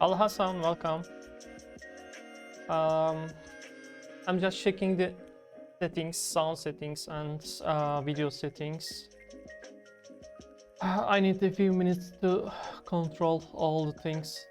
Al Hassan, welcome. I'm just checking the settings, sound settings and video settings. I need a few minutes to control all the things.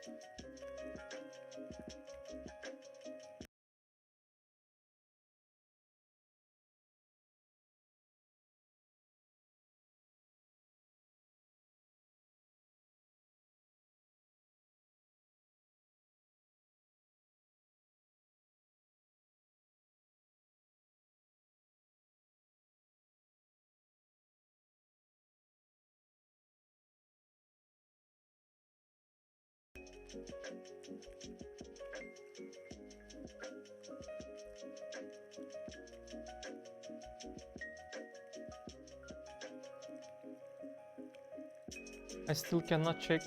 I still cannot check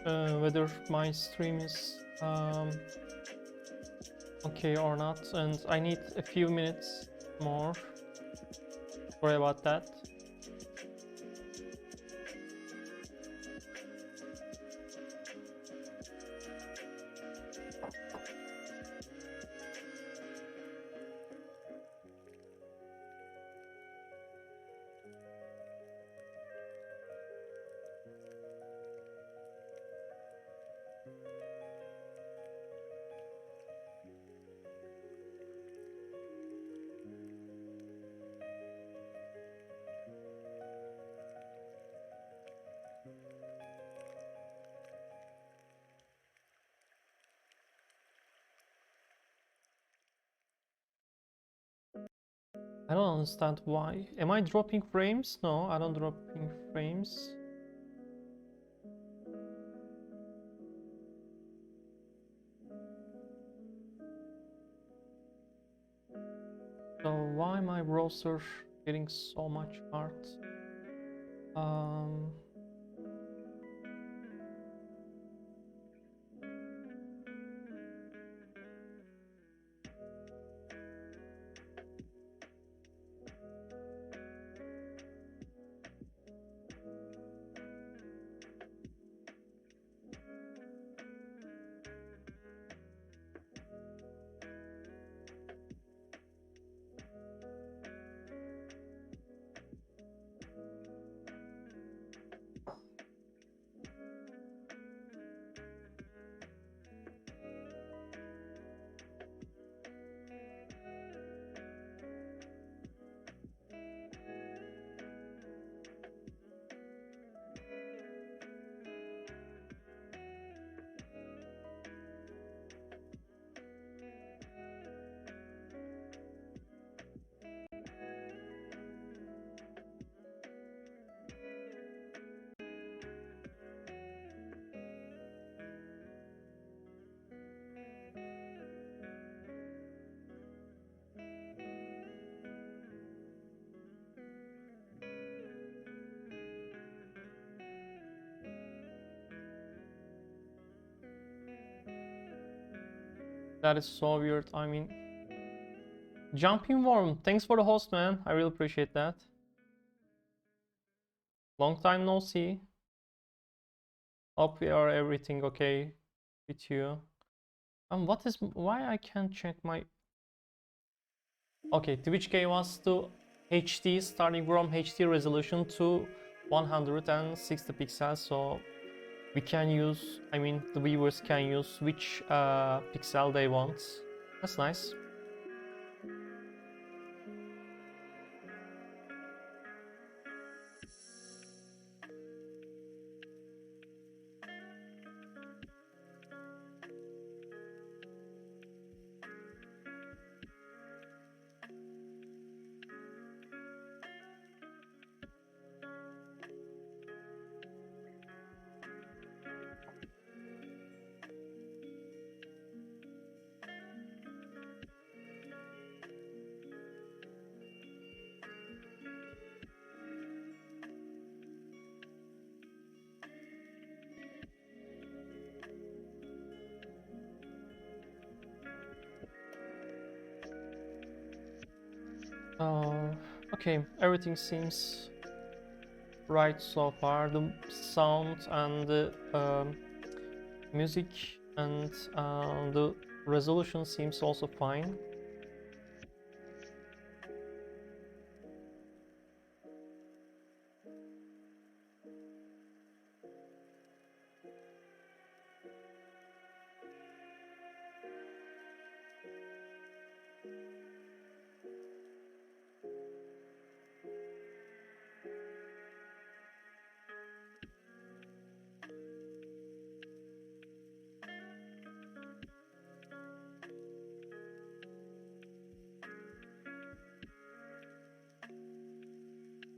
whether my stream is okay or not, and I need a few minutes more. Sorry about that. I don't understand why. Am I dropping frames? No, I don't dropping frames. So why my browser getting so much hard? That is so weird. I mean, Jumping Worm, thanks for the host, man. I really appreciate that. Long time no see. Hope we are everything okay with you. Why I can't check my... Okay, Twitch gave us to HD, starting from HD resolution to 160 pixels, so we can use, I mean, the viewers can use which pixel they want. That's nice. Okay, everything seems right so far. The sound and the music and the resolution seems also fine.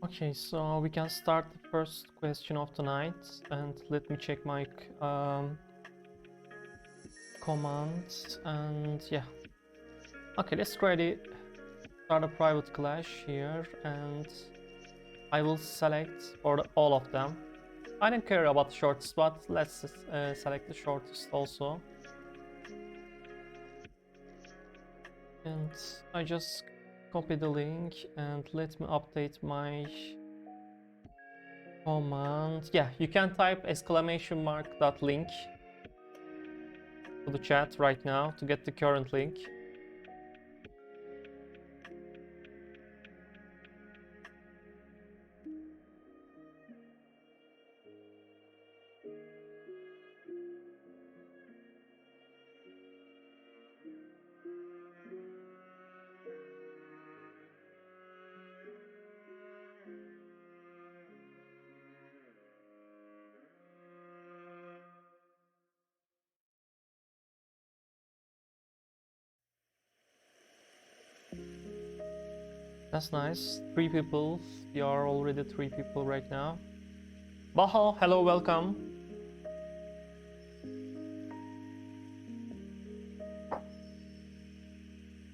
Okay, so we can start the first question of the night, and let me check my commands, and yeah. Okay, let's try to start a private clash here, and I will select for all of them. I don't care about the shortest, but let's select the shortest also. And I just copy the link and let me update my command. Yeah, you can type !link to the chat right now to get the current link. That's nice. 3 people. We are already 3 people right now. Baha, hello, welcome.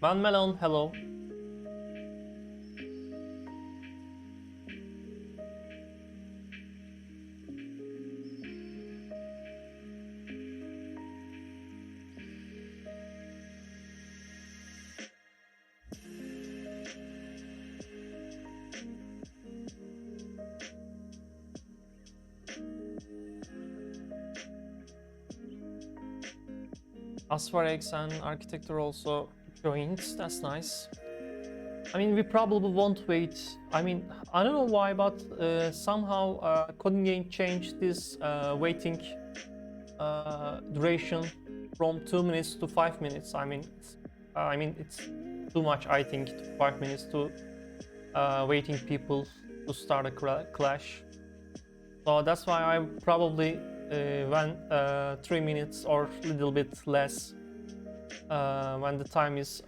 Van Melon, hello. Asfarex and Architecture also joined. That's nice. I mean, we probably won't wait. I mean, I don't know why, but somehow CodinGame changed this waiting duration from 2 minutes to 5 minutes. I mean, it's too much. I think 5 minutes to waiting people to start a clash. So that's why I probably went 3 minutes or a little bit less when the time is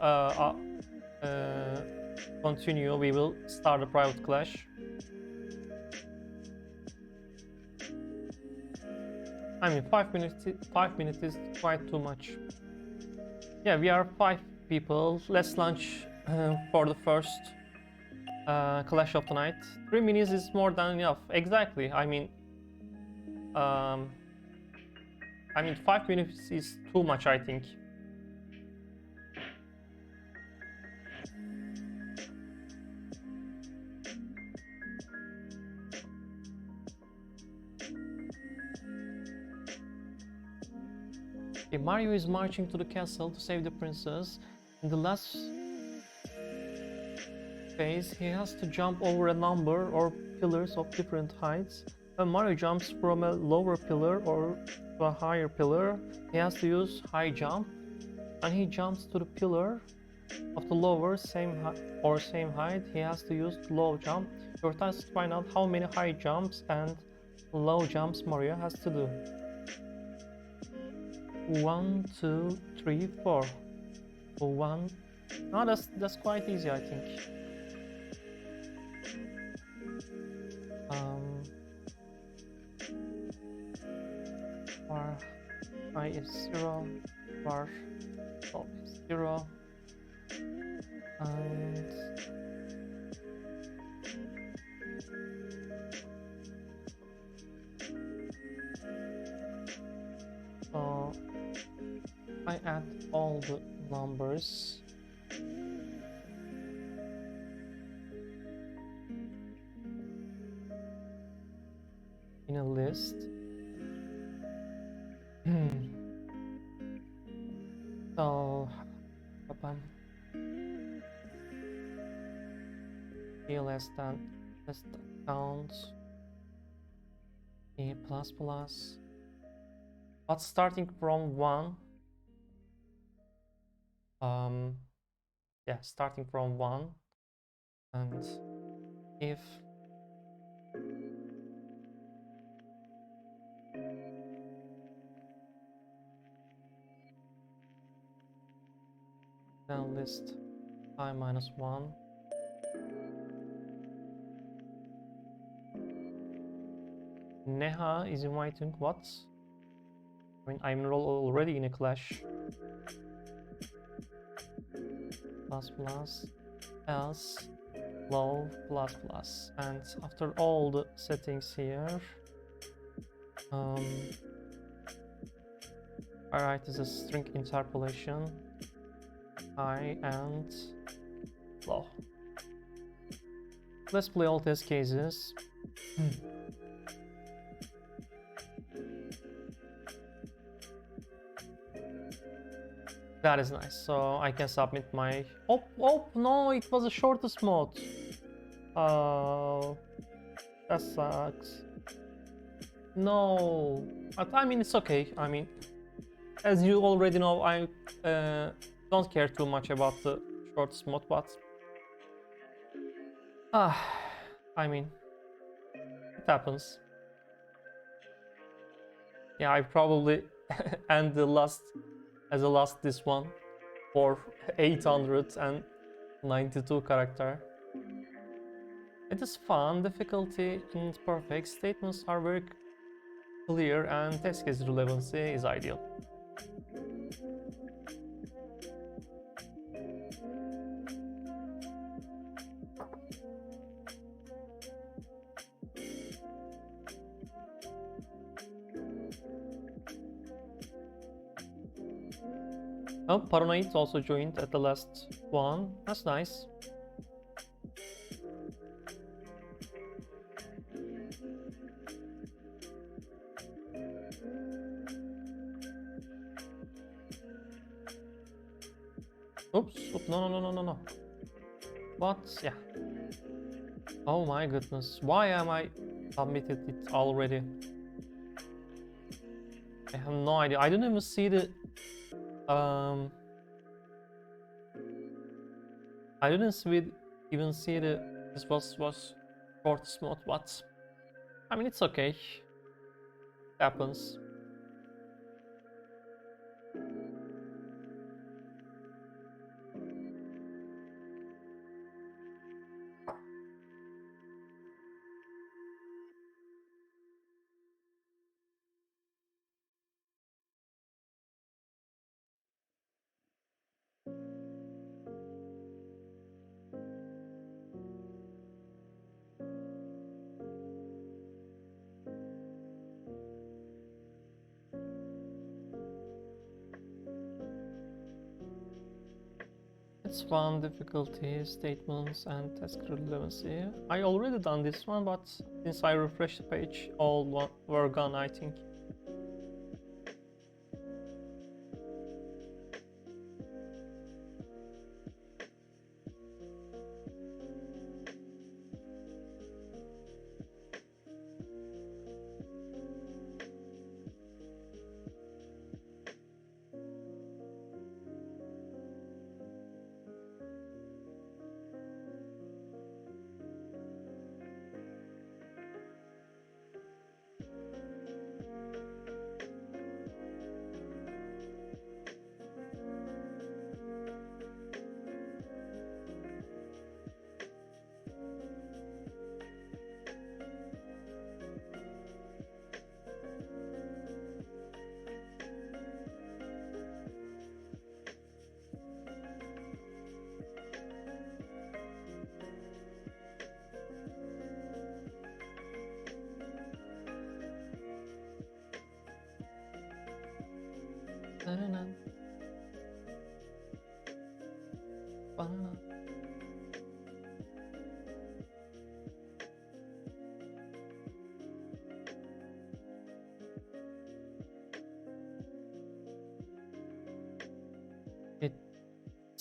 continue. We will start a private clash. I mean, 5 minutes. 5 minutes is quite too much. Yeah, we are 5 people. Let's launch for the first clash of the night. 3 minutes is more than enough. Exactly. I mean, 5 minutes is too much, I think. Okay, Mario is marching to the castle to save the princess. In the last phase, he has to jump over a number or pillars of different heights. When Mario jumps from a lower pillar or to a higher pillar, he has to use high jump. When he jumps to the pillar of the lower same height, he has to use low jump. Your task is to find out how many high jumps and low jumps Mario has to do. 1, 2, 3, 4. 1. No, that's quite easy, I think. Bar I is 0, bar top is 0, and so I add all the numbers in a list. bum. A less than count. A plus plus. But starting from 1. Yeah, starting from 1. And if then list I minus 1. Neha is inviting what? I mean, I'm already in a clash. Plus plus else low plus plus, and after all the settings here, I write as a string interpolation high and low. Let's play all test cases. That is nice. So I can submit my... Oh, no, it was the shortest mode. Oh, that sucks. No, but I mean, it's okay. I mean, as you already know, I don't care too much about the shortest mode, but... I mean, it happens. Yeah, I probably end the last this one for 892 character. It is fun. Difficulty and perfect statements are very clear, and test case relevancy is ideal. Oh, Paranoid also joined at the last one. That's nice. Oops, no. What? Yeah. Oh my goodness. Why am I submitted it already? I have no idea. I didn't even see the... I didn't even see the... This was short mode, but... I mean, it's okay. It happens. It's fun, difficulty, statements, and task relevancy. I already done this one, but since I refreshed the page, all were gone, I think.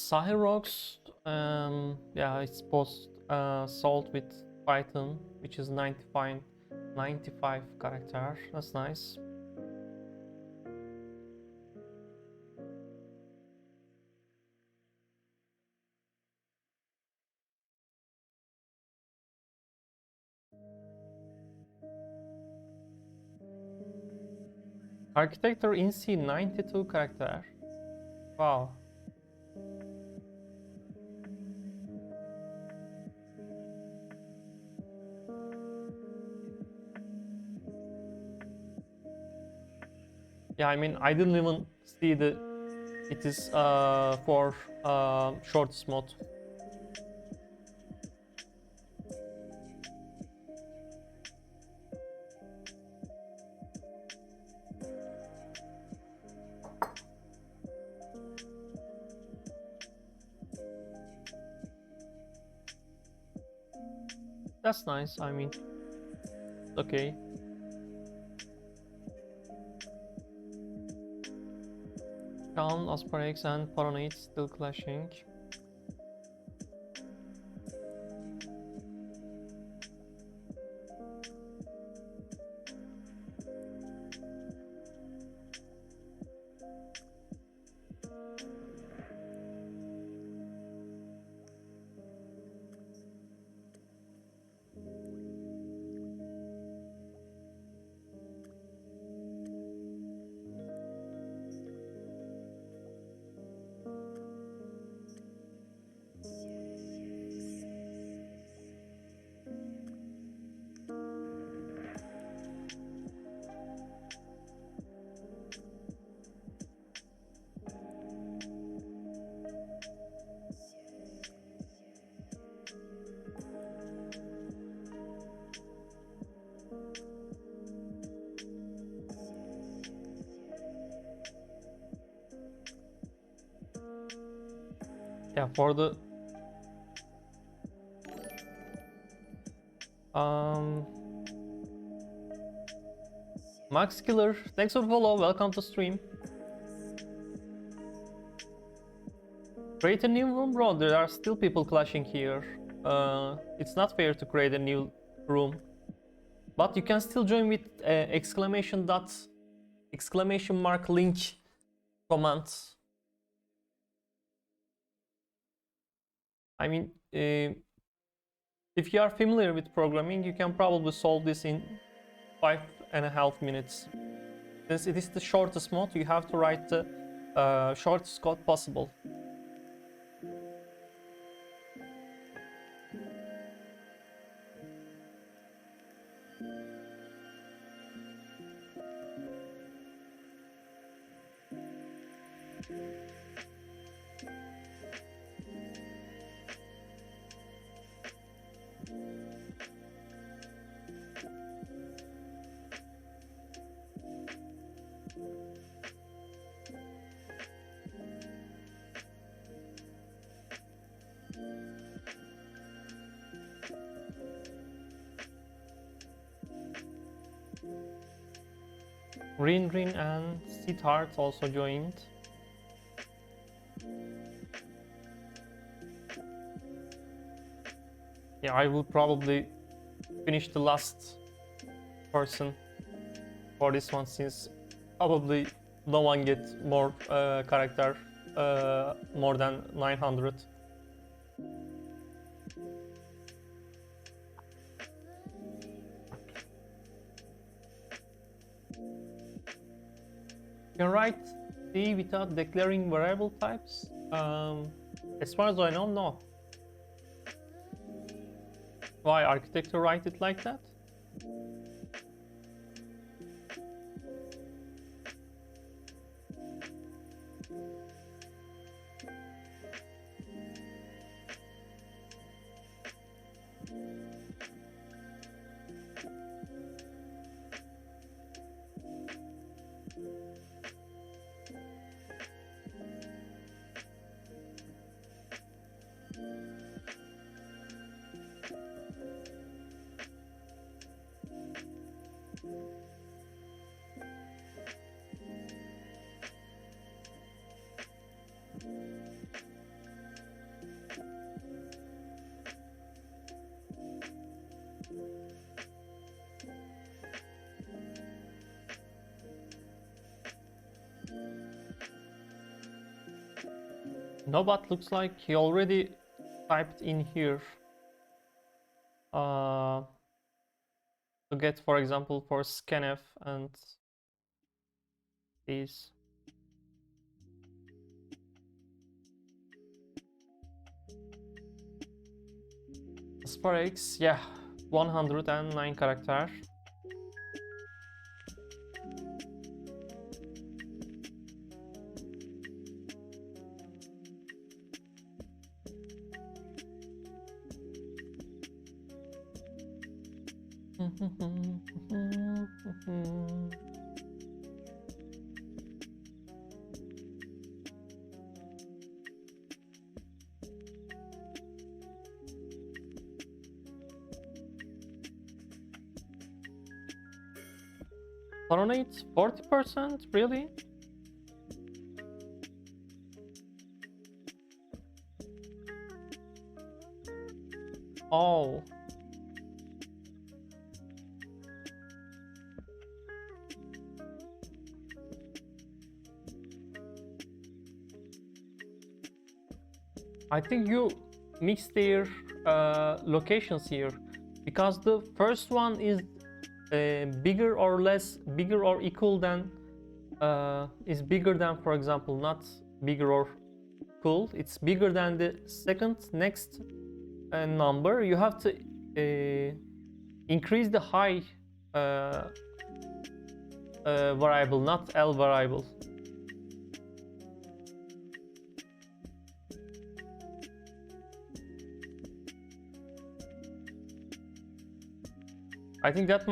Cyrox, yeah, it's post sold with Python, which is 95 character. That's nice. Architecture in C 92 character. Wow. Yeah, I mean, I didn't even see the it is for shorts mode. That's nice. I mean, okay. Calm, Asparagus, and Paranoid still clashing. Yeah, for the Max Killer, thanks for the follow. Welcome to stream. Create a new room, bro. There are still people clashing here. It's not fair to create a new room, but you can still join with exclamation mark link command. I mean, if you are familiar with programming, you can probably solve this in 5.5 minutes. Since it is the shortest mode, you have to write the shortest code possible. Rin and Siddharth also joined. Yeah, I will probably finish the last person for this one, since probably no one gets more character, more than 900. You can write C without declaring variable types. As far as I know, no. Why architecture write it like that? No, but looks like he already typed in here to get, for example, for scanf and these. Asparix, yeah, 109 character. Coronate 40%, really? Oh. I think you mix their locations here, because the first one is bigger or less, bigger or equal than, is bigger than, for example, not bigger or equal, it's bigger than the second next number. You have to increase the high variable, not L variable. I think that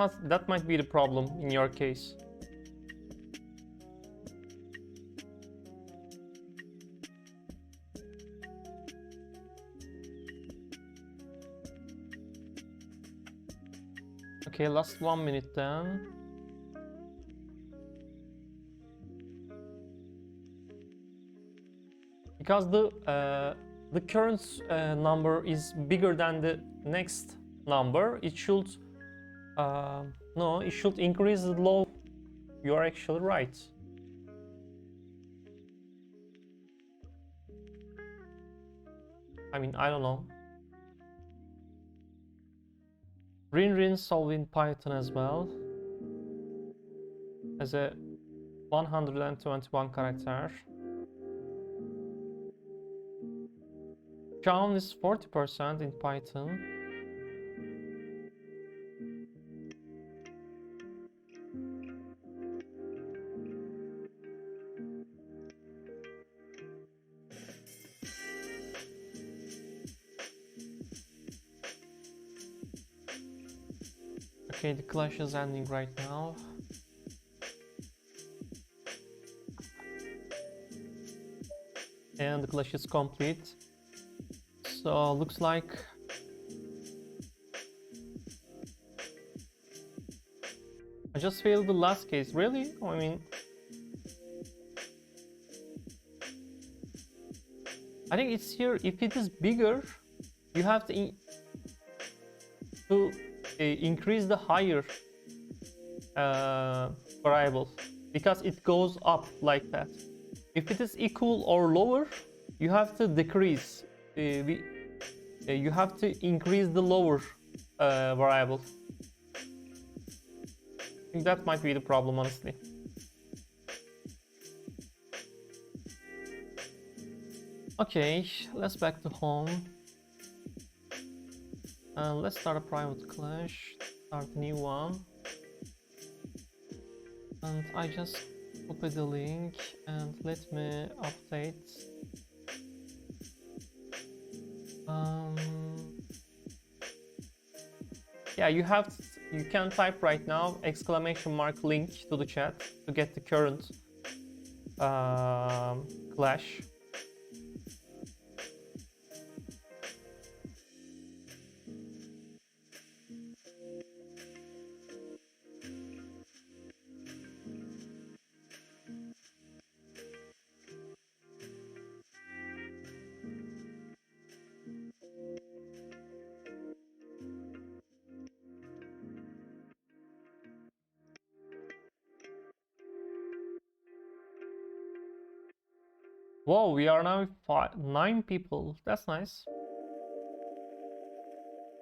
might be the problem in your case. Okay, last 1 minute then. Because the current number is bigger than the next number, it should no, it should increase the low. You are actually right. I mean, I don't know. Rin solve in Python as well, as a 121 character. Chown is 40% in Python. Okay, the clash is ending right now. And the clash is complete. So looks like I just failed the last case. Really? I mean, I think it's here. If it is bigger, you have to increase the higher variable, because it goes up like that. If it is equal or lower, you have to decrease. You have to increase the lower variable. I think that might be the problem, honestly. Okay, let's back to home. And let's start a private clash. Start a new one. And I just copy the link and let me update. Yeah, you can type right now !link to the chat to get the current clash. Whoa, we are now 9 people. That's nice.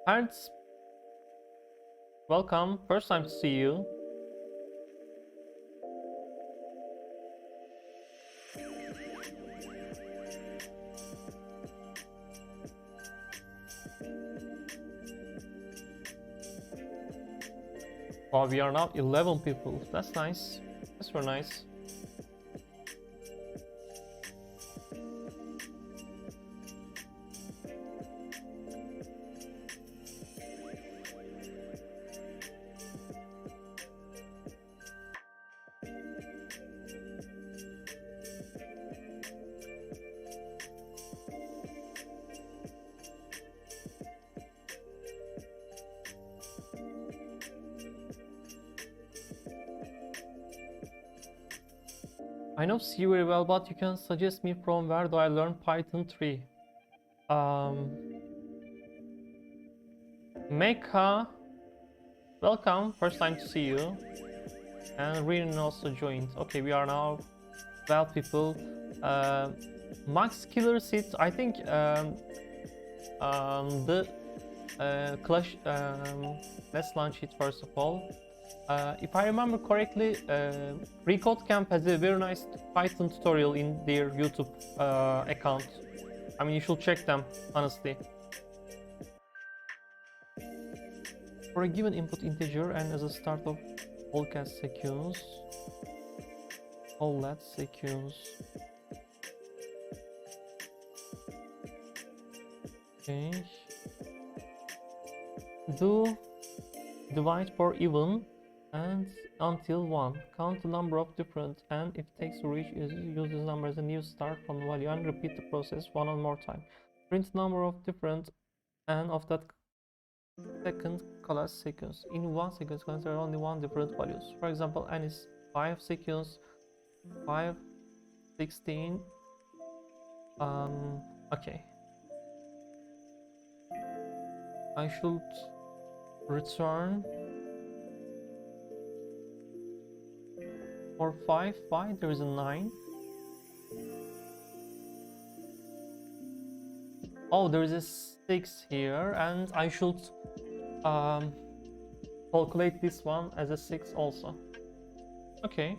Parents, welcome. First time to see you. Oh, we are now 11 people. That's nice. That's very nice. I know C very well, but you can suggest me from where do I learn Python 3? Mecha, welcome. First time to see you. And Rin also joined. Okay, we are now 12 people. Max Killer Seat, I think the Clash, let's launch it first of all. If I remember correctly, Decode Camp has a very nice Python tutorial in their YouTube account. I mean, you should check them, honestly. For a given input integer and as a start of collatz sequence, okay. Do divide for even and until 1. Count the number of different, and if takes to reach use this number as a new start from value and repeat the process one more time. Print number of different and of that second collatz sequence. In one sequence consider only one different values. For example, n is 5 sequence 5 16. Okay, I should return for 5 there is a 9. Oh, there is a 6 here, and I should calculate this one as a 6 also. Okay,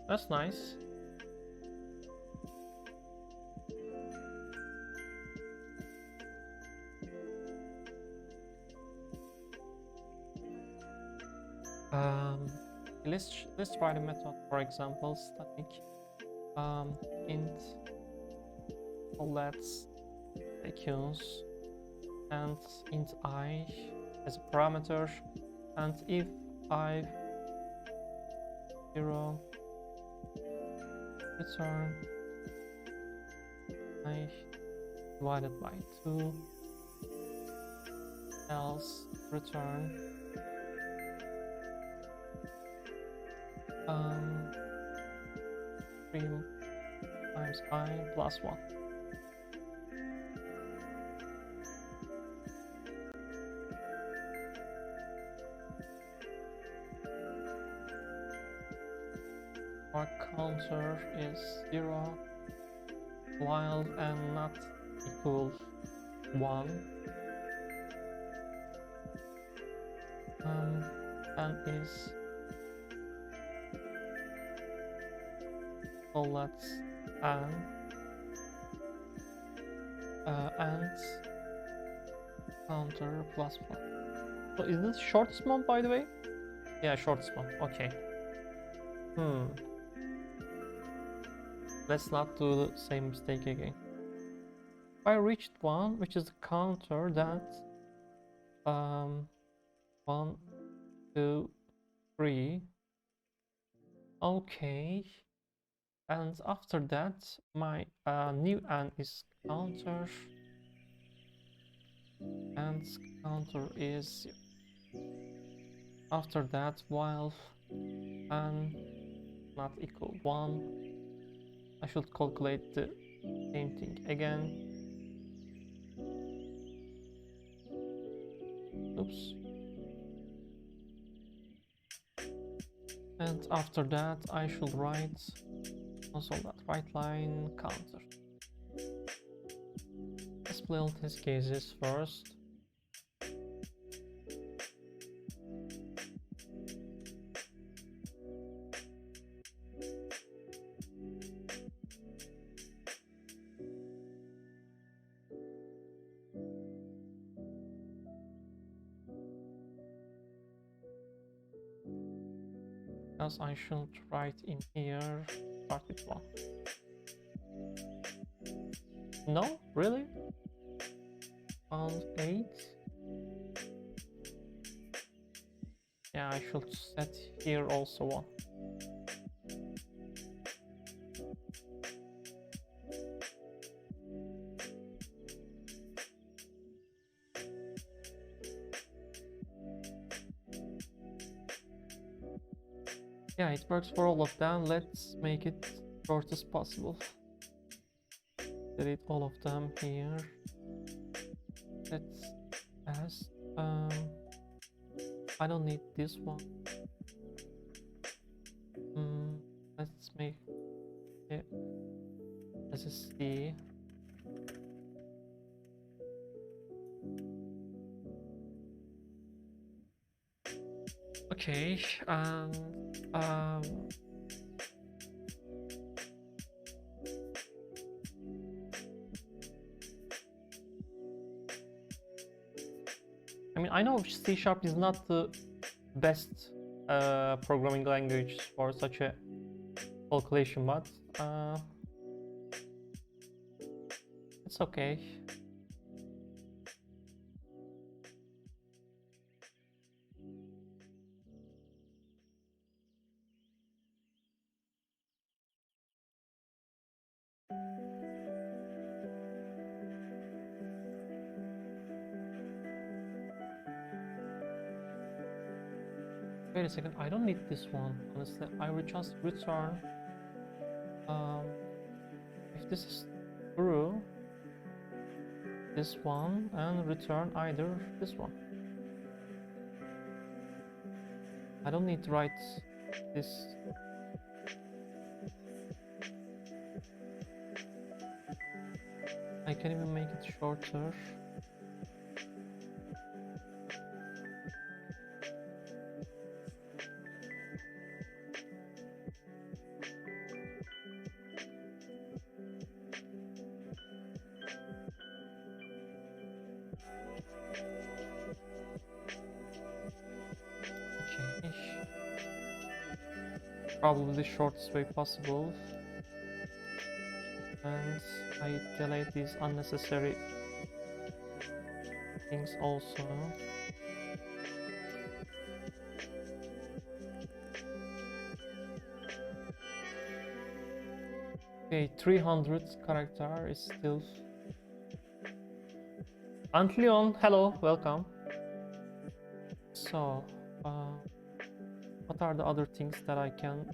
that's nice. Let's try the method. For example, static int collatz sequence and int I as a parameter, and if I 0 return I divided by 2, else return 3 times I plus 1. Our counter is 0 while and not equal 1, and is collatz and counter plus 1. So is this short sum, by the way? Yeah, short sum. Okay. Let's not do the same mistake again. If I reached 1, which is the counter, that 1 2 3. Okay, and after that my new n is counter, and counter is 0. After that, while n not equal 1, I should calculate the same thing again. Oops. And after that, I should write console.write line counter. Let's build his cases first. Because I should write in here, start with 1. No, really? Found 8. Yeah, I should set here also 1. Yeah, it works for all of them. Let's make it short as possible. Delete all of them here. Let's pass. I don't need this one. Let's make it as a C. Okay, and I mean, I know C# is not the best programming language for such a calculation, but it's okay. Wait a second, I don't need this one, honestly. I will just return if this is true, this one, and return either this one. I don't need to write this. I can even make it shorter. Probably the shortest way possible, and I delete these unnecessary things also. Okay, 300 character is still. Antleon, hello, welcome. So what are the other things that I can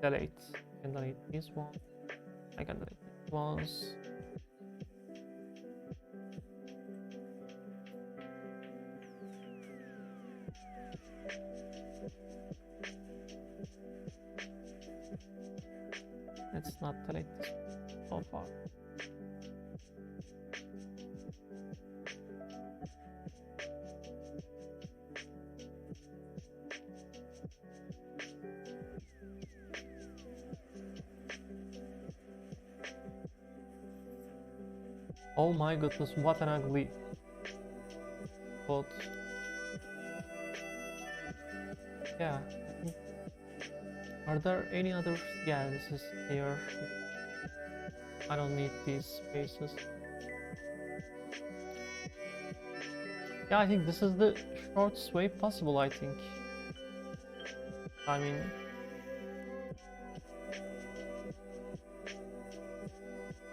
delete? I can delete this one. I can delete these ones. Let's not delete this so far. Oh my goodness, what an ugly code. Yeah. Are there any other? Yeah, this is here. I don't need these spaces. Yeah, I think this is the shortest way possible, I think. I mean,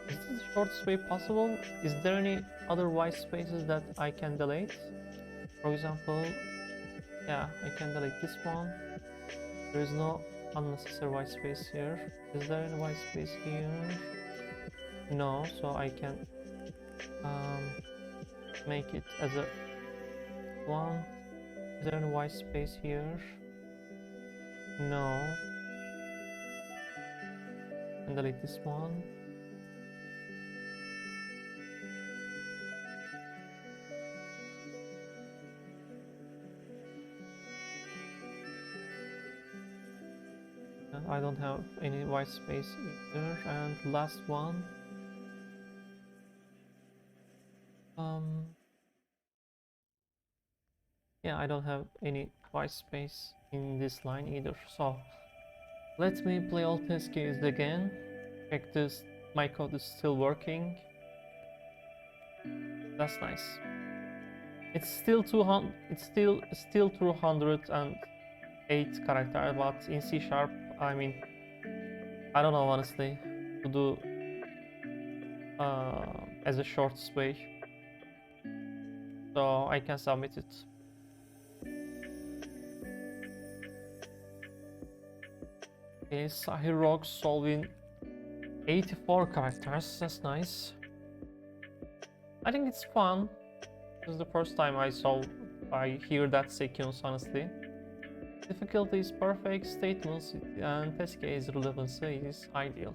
is this the shortest way possible? Is there any other white spaces that I can delete? For example, yeah, I can delete this one. There is no unnecessary white space here. Is there any white space here? No, so I can make it as a one. Is there any white space here? No. And delete this one. I don't have any white space either. And last one. Yeah, I don't have any white space in this line either. So let me play all test cases again. Check this. My code is still working. That's nice. It's still 200. It's still 208 character, but in C sharp, I mean, I don't know honestly to do as a short way. So I can submit it. Okay, Sahir Rock solving 84 characters. That's nice. I think it's fun. This is the first time I hear that sequence, honestly. Difficulty is perfect, statements and test case relevancy is ideal.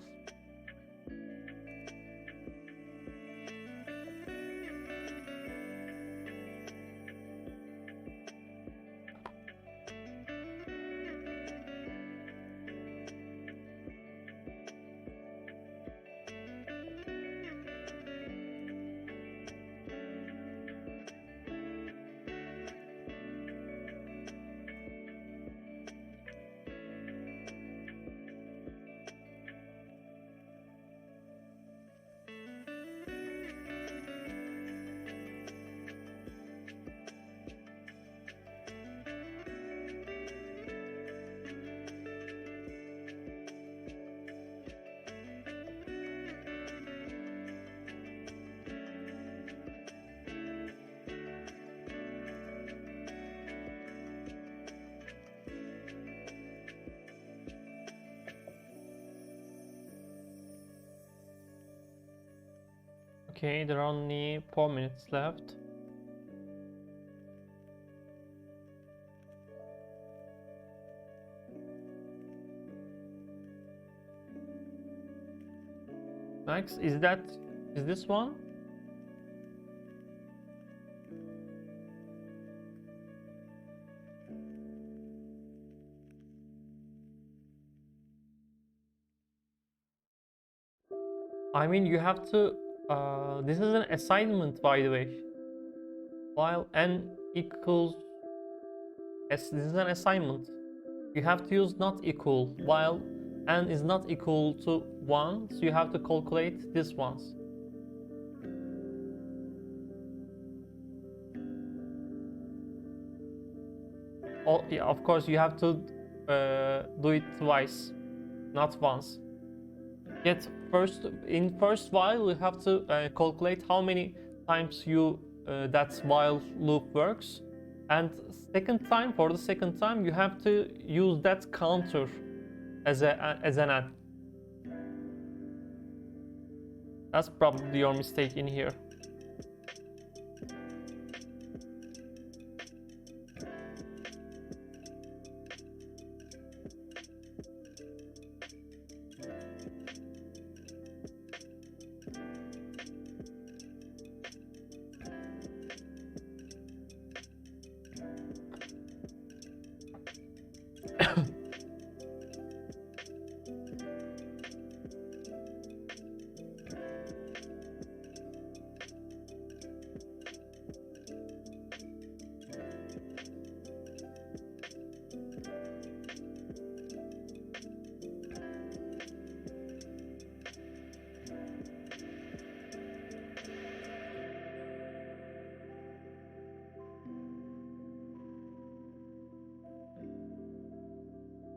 Okay, there are only 4 minutes left. Max, is this one? I mean, you have to, this is an assignment, by the way. While n equals, this is an assignment. You have to use not equal, while n is not equal to 1, so you have to calculate this once. Oh, yeah, of course, you have to do it twice, not once. Yet in first while you have to calculate how many times that while loop works, and for the second time you have to use that counter as an n. That's probably your mistake in here.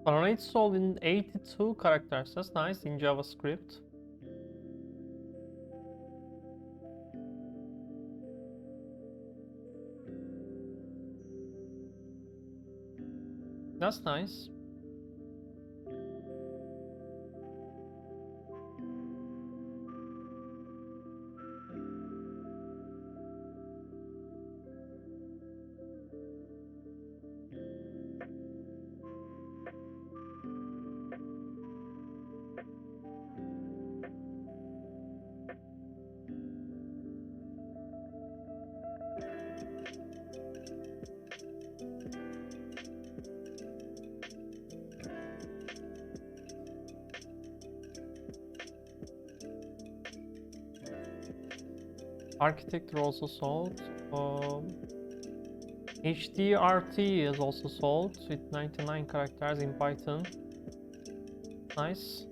Collatz solved in 82 characters. That's nice in JavaScript. That's nice. Architecture also solved. HDRT is also solved with 99 characters in Python. Nice.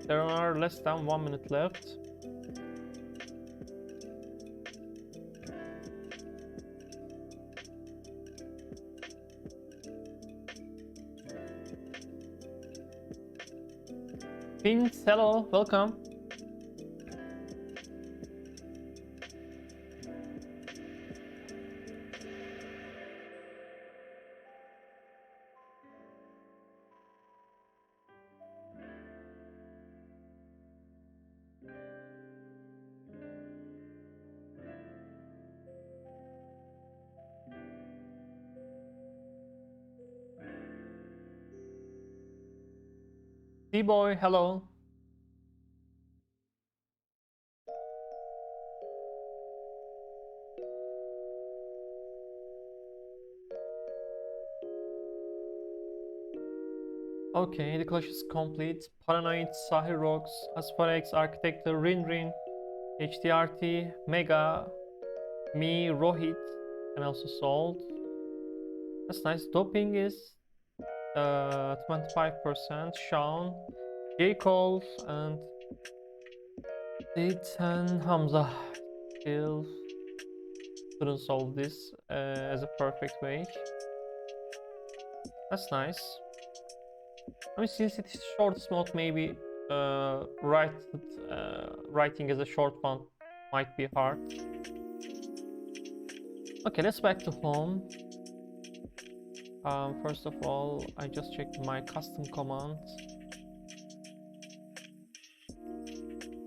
There are less than 1 minute left. Vince, hello, welcome. D-boy, hello. Okay, the clash is complete. Paranoid, Sahir Rocks, Aspharex, Architecture, Rin, HDRT, Mega, me, Rohit, and also Salt. That's nice. Doping is 25%. Sean, J. Cole, and Ethan Hamza still couldn't solve this as a perfect way. That's nice. I mean, since it is short mode, maybe writing as a short one might be hard. Okay, let's back to home. First of all, I just checked my custom commands.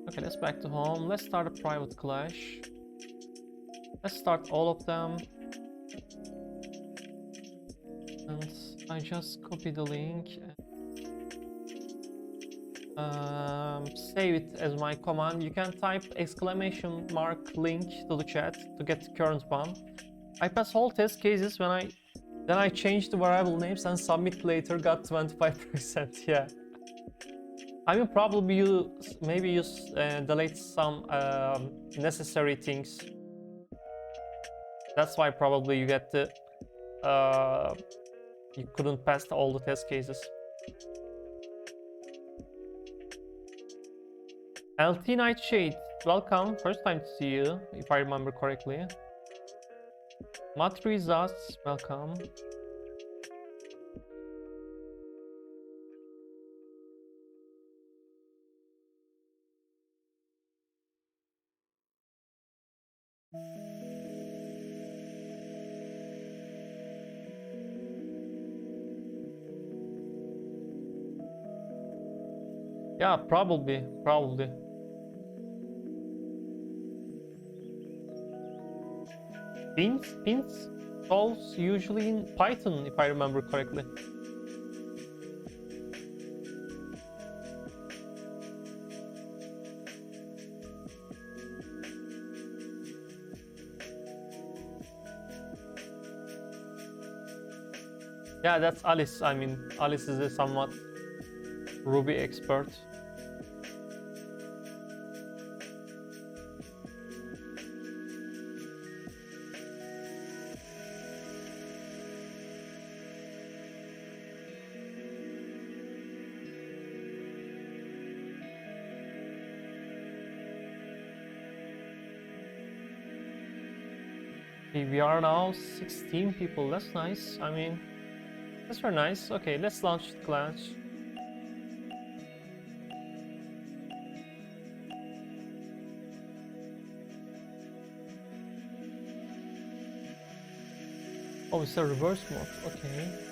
Okay, let's back to home. Let's start a private clash. Let's start all of them. And I just copy the link. Save it as my command. You can type !link to the chat to get the current one. I pass all test cases then I changed the variable names and submit later, got 25%. Yeah. I mean, probably you delete some necessary things. That's why probably you get the you couldn't pass all the test cases. LT Nightshade, welcome. First time to see you, if I remember correctly. Matrizas, welcome. Yeah, probably. Pins solves usually in Python, if I remember correctly. Yeah, that's Alice. I mean, Alice is a somewhat Ruby expert. We are now 16 people. That's nice. I mean, that's very nice. Okay, let's launch the clash. Oh, it's a reverse mode. Okay.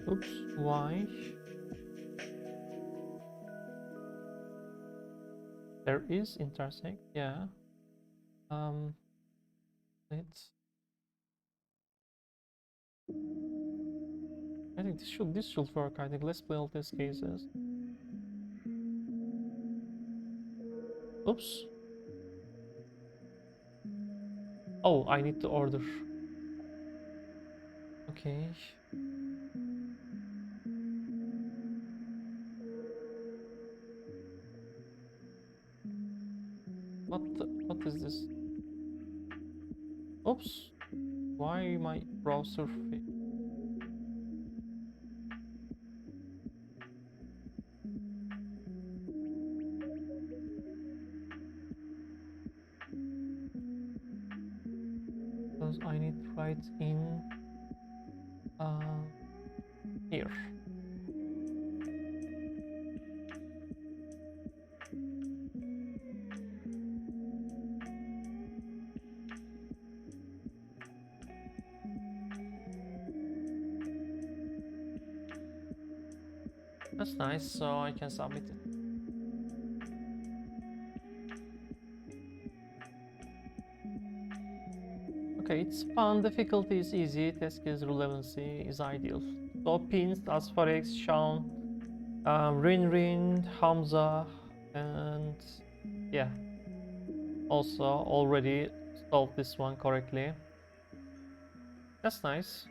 Oops, why? There is intersect, yeah. Let's. I think this should work. I think let's play all these cases. Oops. Oh, I need to order. Okay. What is this? Oops. Why my browser because I need to write in here. That's nice, so I can submit it. Okay, it's fun, difficulty is easy, task is relevancy is ideal. So pins, Asfarex, Shaun, Rin, Hamza, and yeah, also already solved this one correctly. That's nice.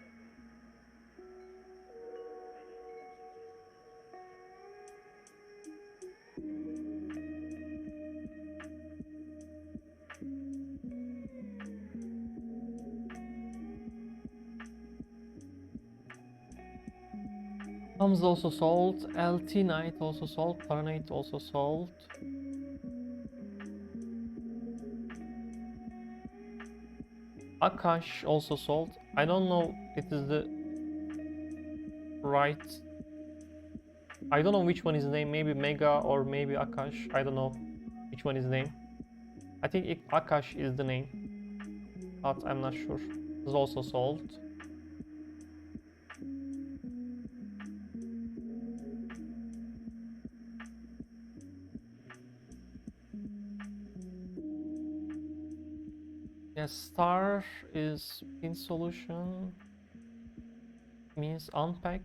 Hamza also solved, LT Knight also solved, Paranite also solved. Akash also solved. I don't know it is the right. I don't know which one is the name. Maybe Mega or maybe Akash. I don't know which one is the name. I think Akash is the name, but I'm not sure. It's also solved. Yes, star is pin solution. Means unpack.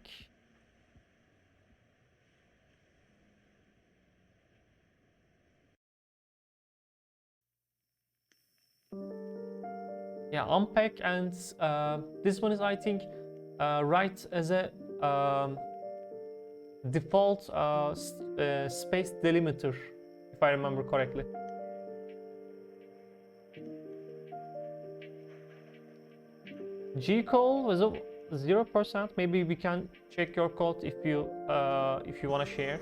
Yeah, unpack, and this one is, I think, right as a default space delimiter, if I remember correctly. G call was a 0%. Maybe we can check your code if you want to share.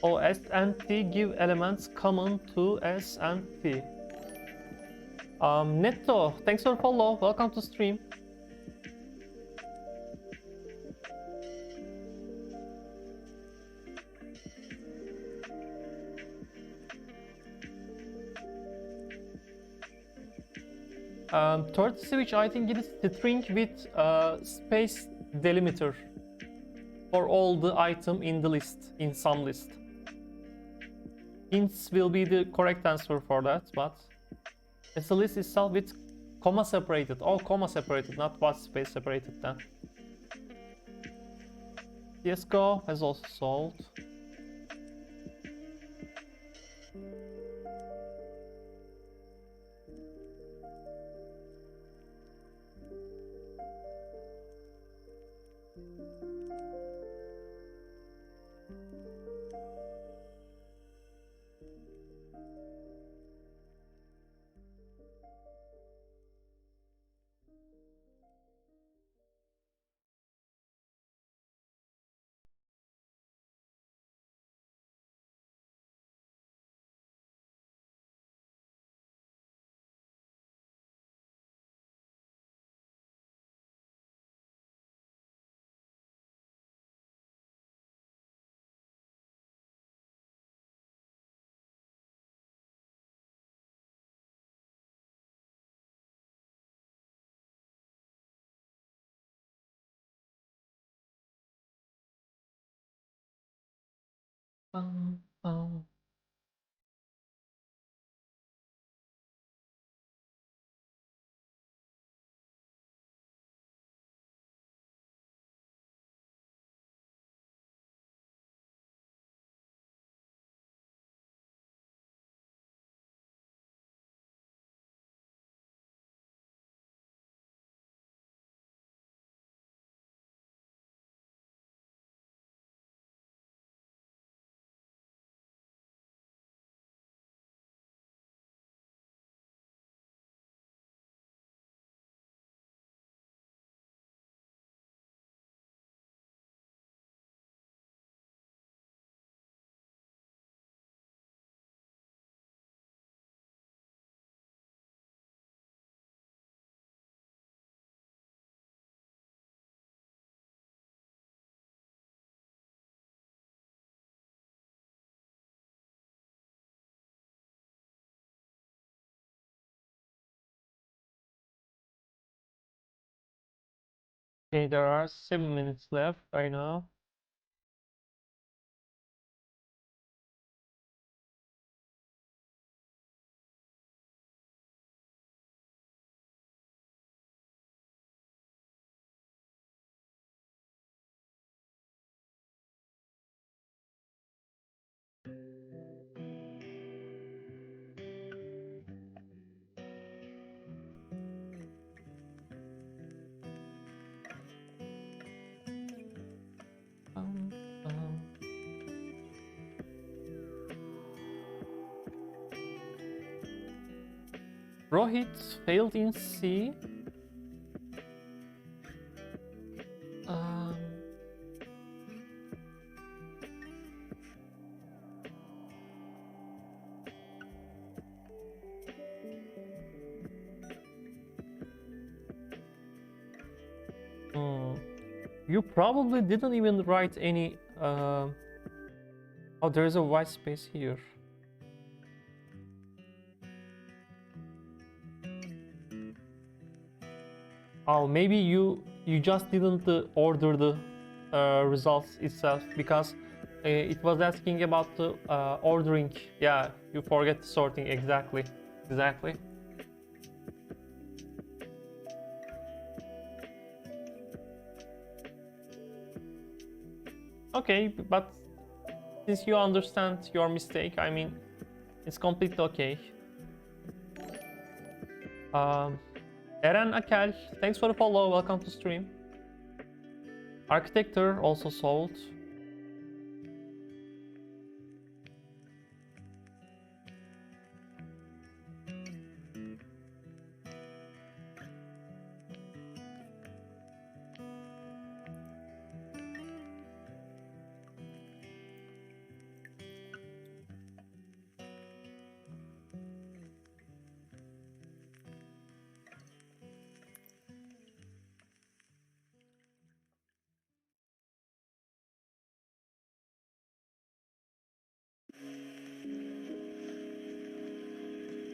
Oh, S and T give elements common to S and T. Netto, thanks for follow. Welcome to stream. Third switch, I think it is string with space delimiter for all the item in the list, in some list. Hints will be the correct answer for that, but it's the list itself with comma separated. Oh, comma separated, not what space separated then. CSGO has also solved. Bum, bum. Okay, there are 7 minutes left right now. Bum, bum. Rohit failed in C. Um, hmm. You probably didn't even write any. Oh, there is a white space here. Oh, maybe you just didn't order the results itself because it was asking about the ordering. Yeah, you forget the sorting exactly, exactly. Okay, but since you understand your mistake, I mean, it's completely okay. Um, Eren Akel, thanks for the follow. Welcome to stream. Architecture also sold.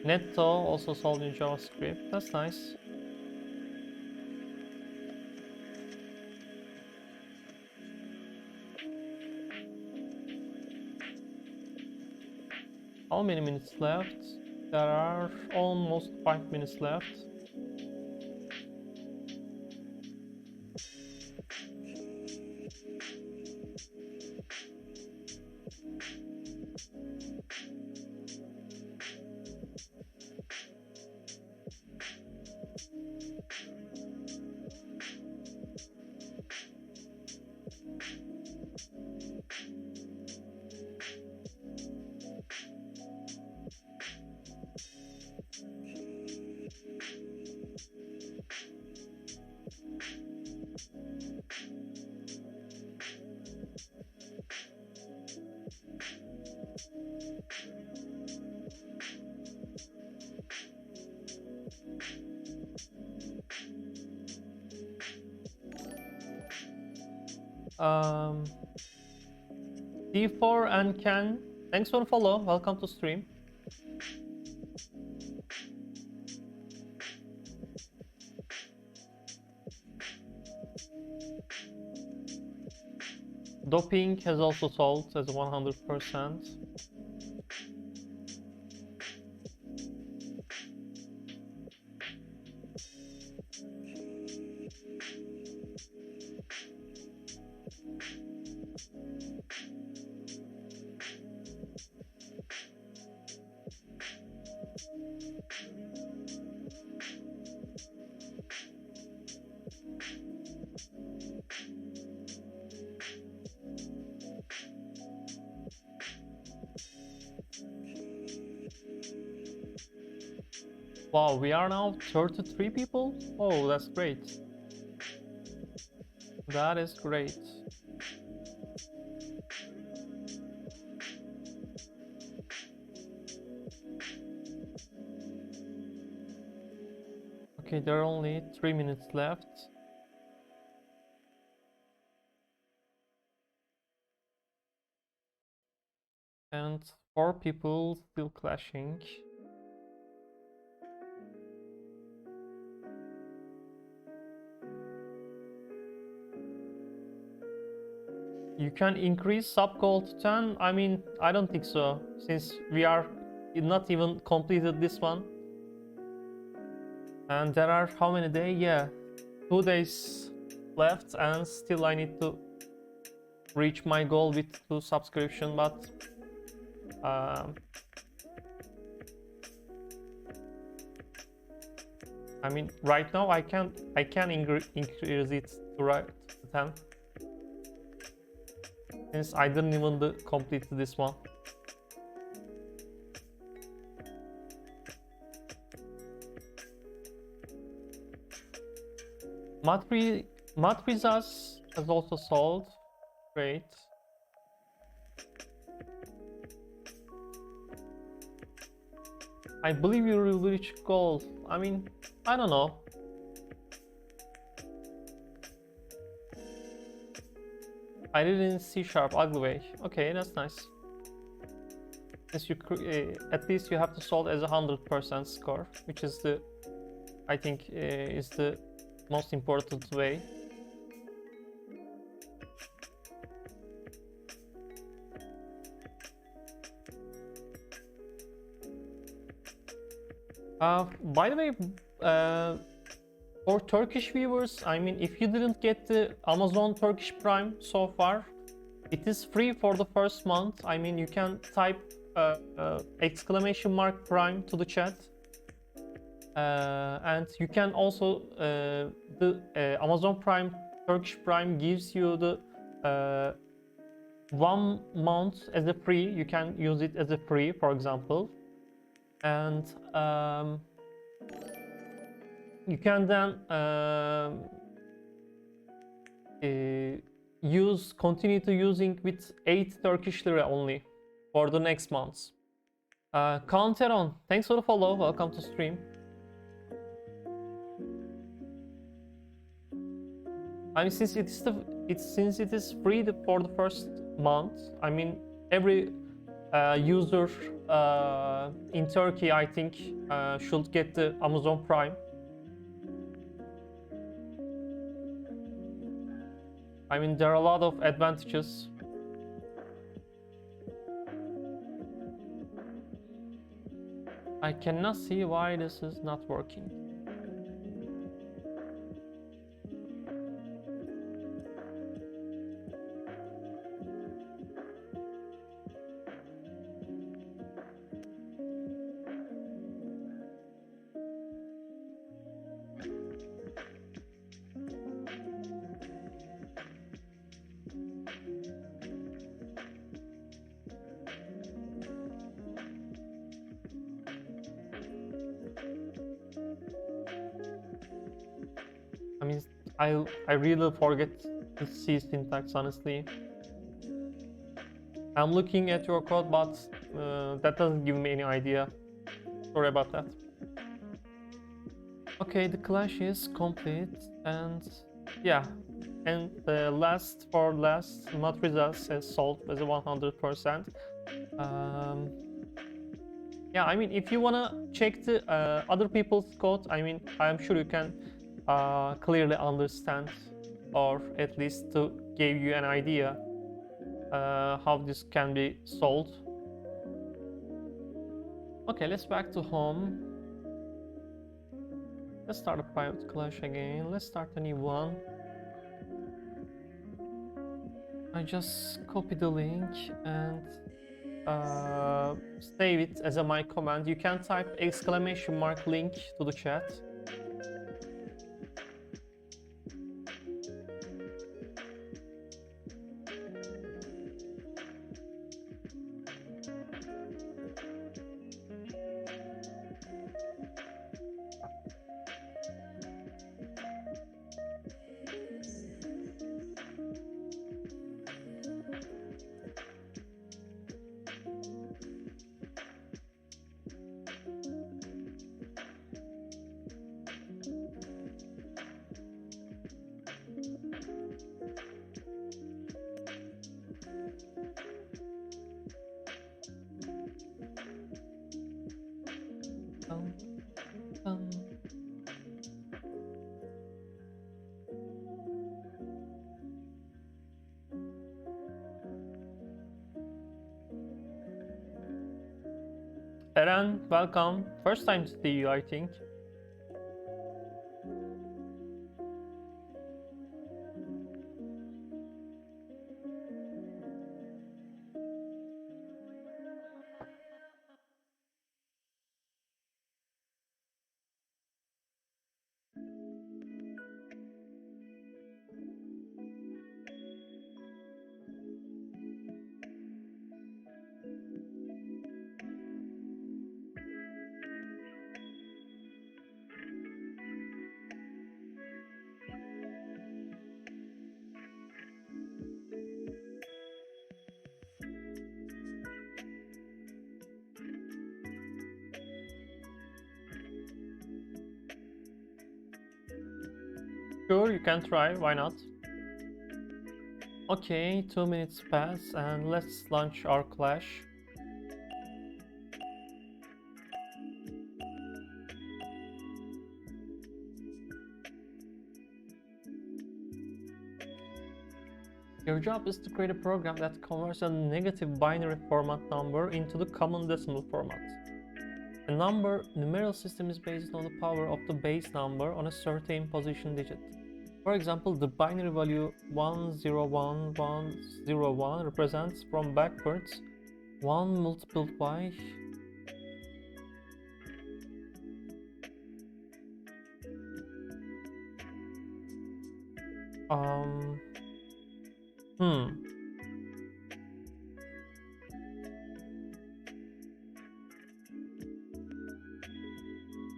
Netto also sold in JavaScript. That's nice. How many minutes left? There are almost 5 minutes left. D4 and Ken, thanks for the follow. Welcome to stream. Doping has also solved as 100%. Wow, we are now 33 people? Oh, that's great. That is great. Okay, there are only 3 minutes left. And 4 people still clashing. You can increase sub goal to 10. I mean, I don't think so, since we are not even completed this one. And there are how many days? Yeah, 2 days left, and still I need to reach my goal with 2 subscription, but I mean, right now I can increase it to 10, since I didn't even complete this one. Matrizas has also solved. Great. I believe you will reach goal. I mean, I don't know. I did it in C# ugly way. Okay, that's nice. Since you at least you have to solve as 100% score, which is the, I think, is the most important way. By the way, for Turkish viewers, I mean, if you didn't get the Amazon Turkish Prime so far, it is free for the first month. I mean, you can type !Prime to the chat. And you can also, the Amazon Prime, Turkish Prime gives you the 1 month as a free. You can use it as a free, for example. And you can then continue to using with 8 Turkish lira only for the next months. Counteron, thanks for the follow. Welcome to stream. I mean, since it is free for the first month, I mean, every user in Turkey, I think, should get the Amazon Prime. I mean, there are a lot of advantages. I cannot see why this is not working. I mean, I really forget to see syntax, honestly. I'm looking at your code, but that doesn't give me any idea. Sorry about that. Okay, the clash is complete, and yeah, and the last, Matrizas has solved as a 100%. Yeah, I mean, if you wanna check the other people's code, I mean, I'm sure you can clearly understand, or at least to give you an idea how this can be solved. Okay, let's back to home. Let's start a private clash again. Let's start a new one. I just copy the link and save it as a my command. You can type !link to the chat. Eren, welcome. First time to see you, I think. Sure, you can try, why not? Okay, 2 minutes pass and let's launch our clash. Your job is to create a program that converts a negative binary format number into the common decimal format. A numeral system is based on the power of the base number on a certain position digit. For example, the binary value 101101 represents from backwards 1 multiplied by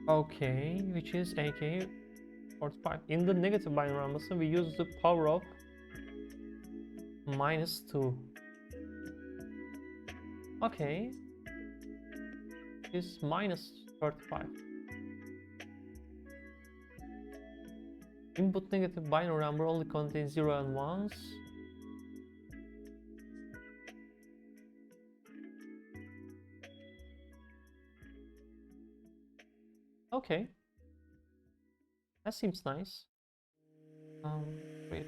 okay, which is AK 45. In the negative binary number system, we use the power of -2. Okay, is -35. Input negative binary number only contains 0 and 1s. Okay, that seems nice. Wait.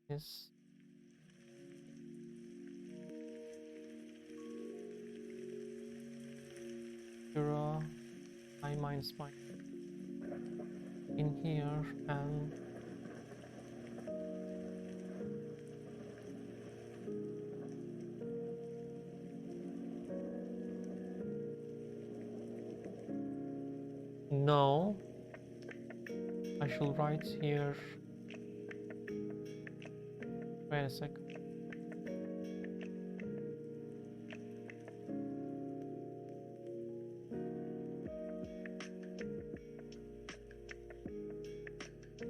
This zero I minus my in here and no, I should write here. Wait a second.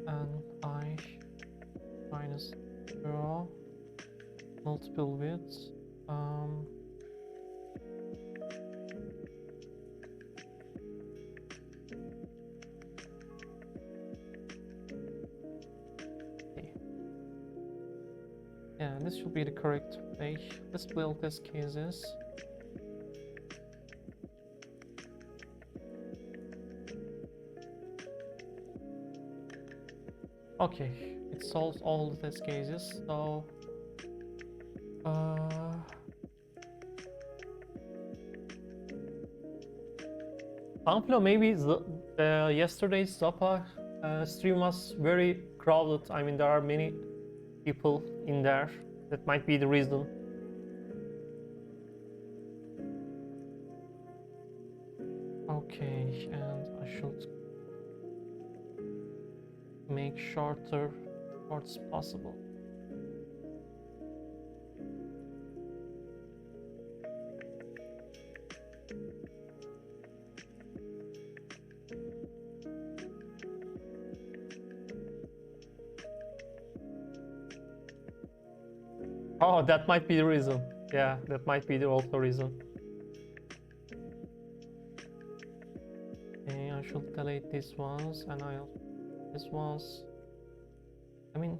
And I minus 0 multiple with okay. Yeah, this should be the correct way. Let's build test cases. Okay, it solves all the test cases, so Pamphilo, maybe yesterday's Zappa stream was very crowded. I mean, there are many people in there. That might be the reason. Okay, and I should make shorter parts possible. Oh, that might be the reason. Yeah, that might be the also reason. Okay, I should delete these ones and I also these ones. I mean,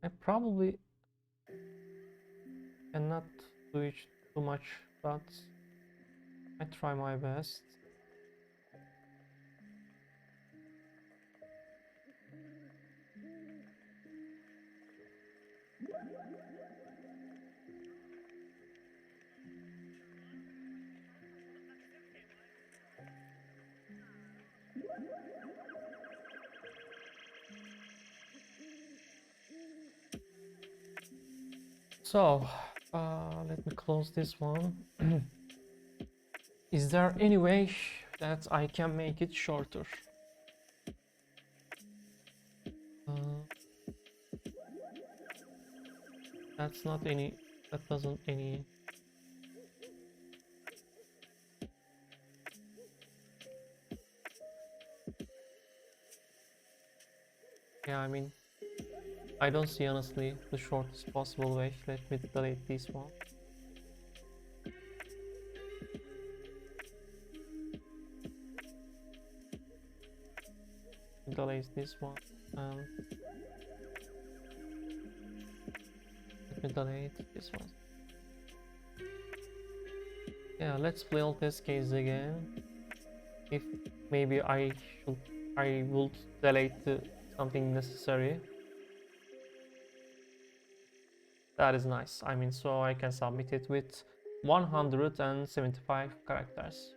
I probably cannot do it too much, but I try my best. So, let me close this one. Is there any way that I can make it shorter? That's not any, that doesn't any. Yeah, I mean, I don't see honestly the shortest possible way. Let me delete this one. Delete this one. Let me delete this one. Yeah, let's build this case again. If maybe I would delete something necessary. That is nice. I mean, so I can submit it with 175 characters.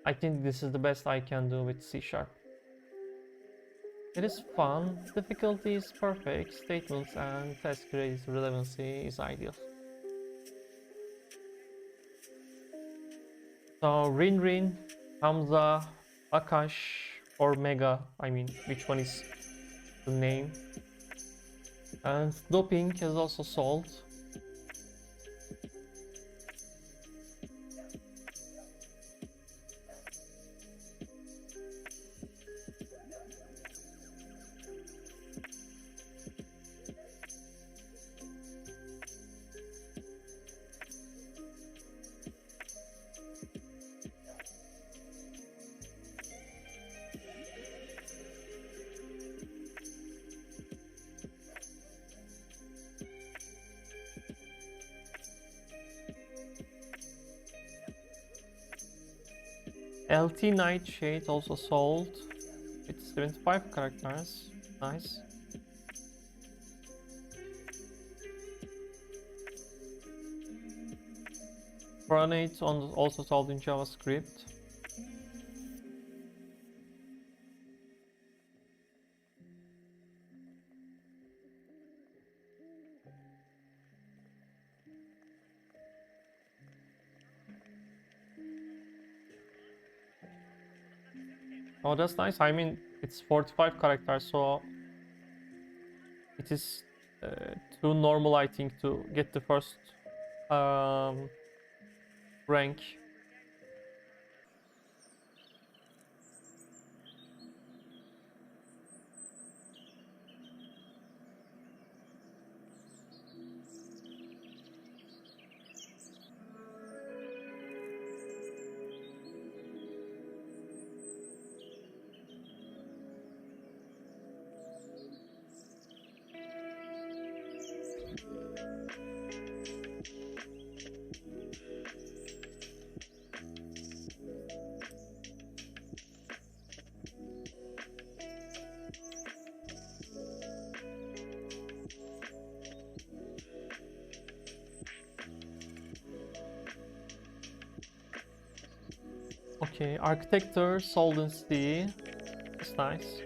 I think this is the best I can do with C#. It is fun, difficulty is perfect, statements and test grade relevancy is ideal. So Rin, Hamza, Akash or Mega, I mean, which one is the name? And doping is also solved. LT Nightshade also sold. It's 75 characters. Nice. Grenades also sold in JavaScript. Oh, that's nice. I mean, it's 45 characters, so it is too normal, I think, to get the first rank. Okay, Architecture sold in C. That's nice.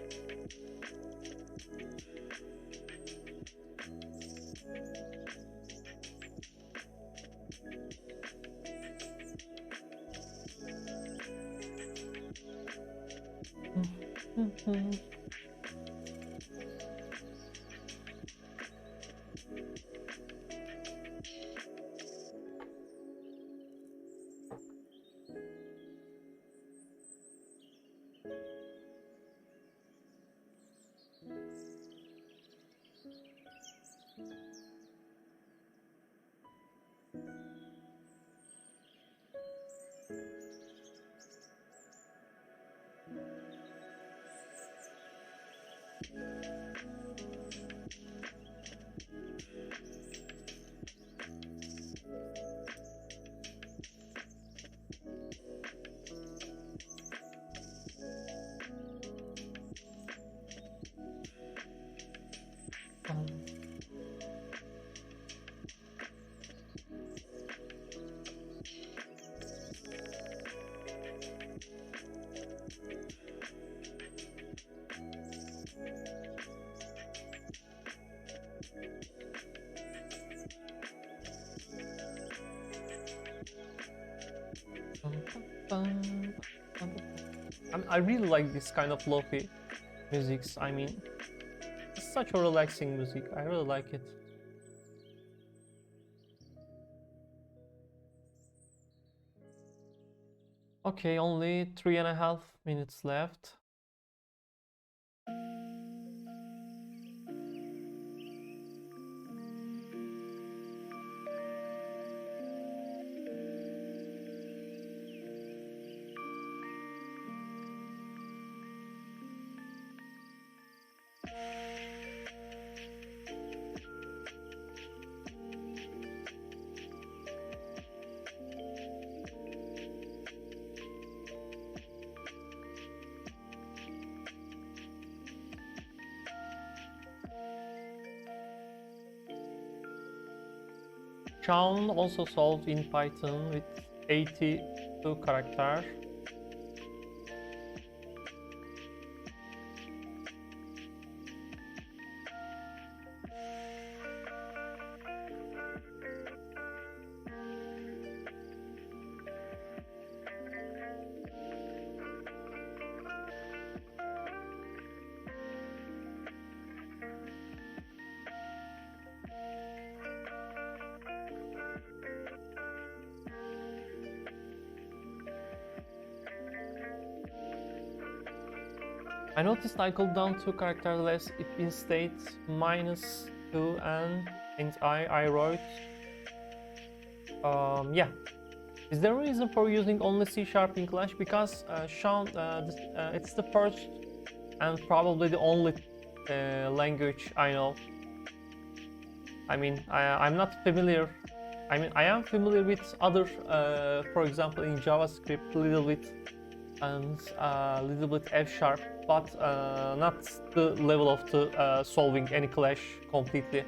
I really like this kind of lofi musics. I mean, it's such a relaxing music. I really like it. Okay, only 3.5 minutes left. Shaun also solved in Python with 82 characters. I noticed I could down 2 characters less if instead -2 and I wrote yeah. Is there a reason for using only C# in Clash? Because Shaun, it's the first and probably the only language I know. I mean, I'm not familiar. I mean, I am familiar with other, for example, in JavaScript, a little bit, and a little bit F sharp, but not the level of the solving any clash completely.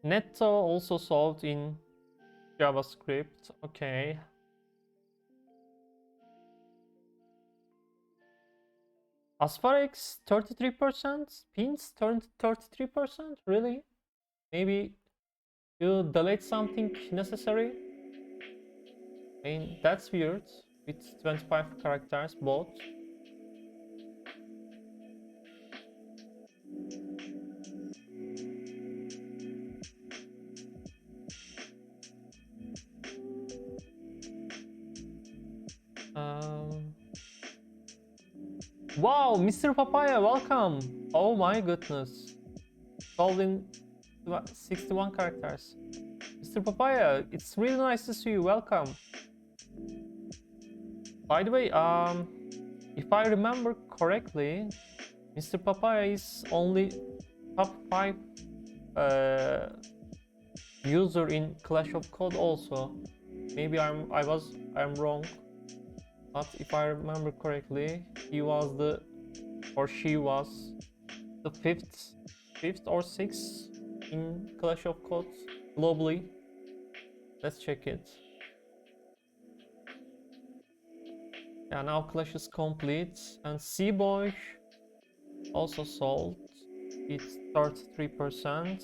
Netto also solved in JavaScript. Okay. Asparix 33%, pins turned 33%. Really? Maybe you delete something necessary? I mean, that's weird. With 25 characters both. Wow, Mr. Papaya, welcome. Oh my goodness. Solved in 61 characters. Mr. Papaya, it's really nice to see you. Welcome. By the way, if I remember correctly, Mr. Papaya is only top 5 user in Clash of Code also. Maybe I'm wrong. But if I remember correctly, he was the, or she was the fifth or sixth in Clash of Clans globally. Let's check it. Yeah, now Clash is complete, and Seaboy also sold. It's 33%.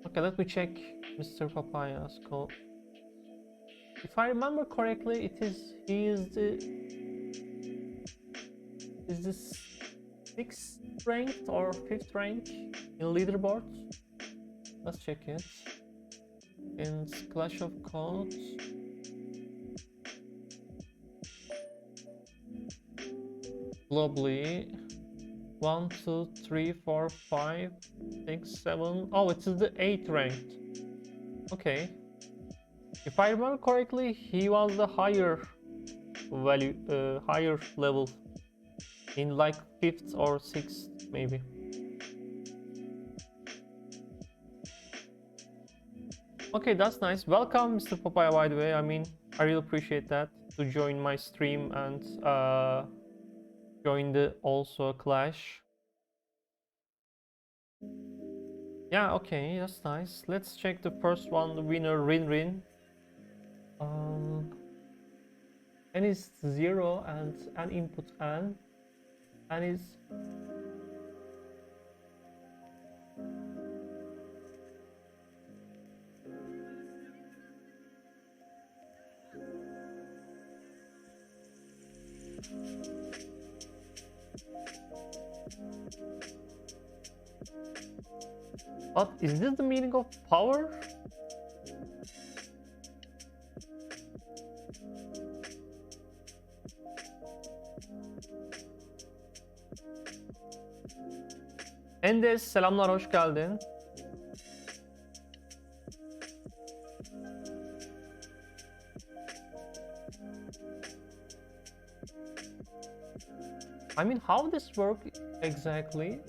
Okay, let me check Mr. Papaya's code. If I remember correctly, he is the 6th ranked or 5th rank in leaderboard. Let's check it. In Clash of Clans. Globally, 1, 2, 3, 4, 5, 6, 7. Oh, it is the 8th ranked. Okay. If I remember correctly, he was the higher value, higher level, in like 5th or 6th maybe. Okay, that's nice. Welcome, Mr. Papaya, by the way. I mean, I really appreciate that, to join my stream and join the also Clash. Yeah, okay, that's nice. Let's check the first one, the winner, Rin. N is 0 and an input N is but is this the meaning of power? Endes, selamlar, hoş geldin. I mean, how this work exactly?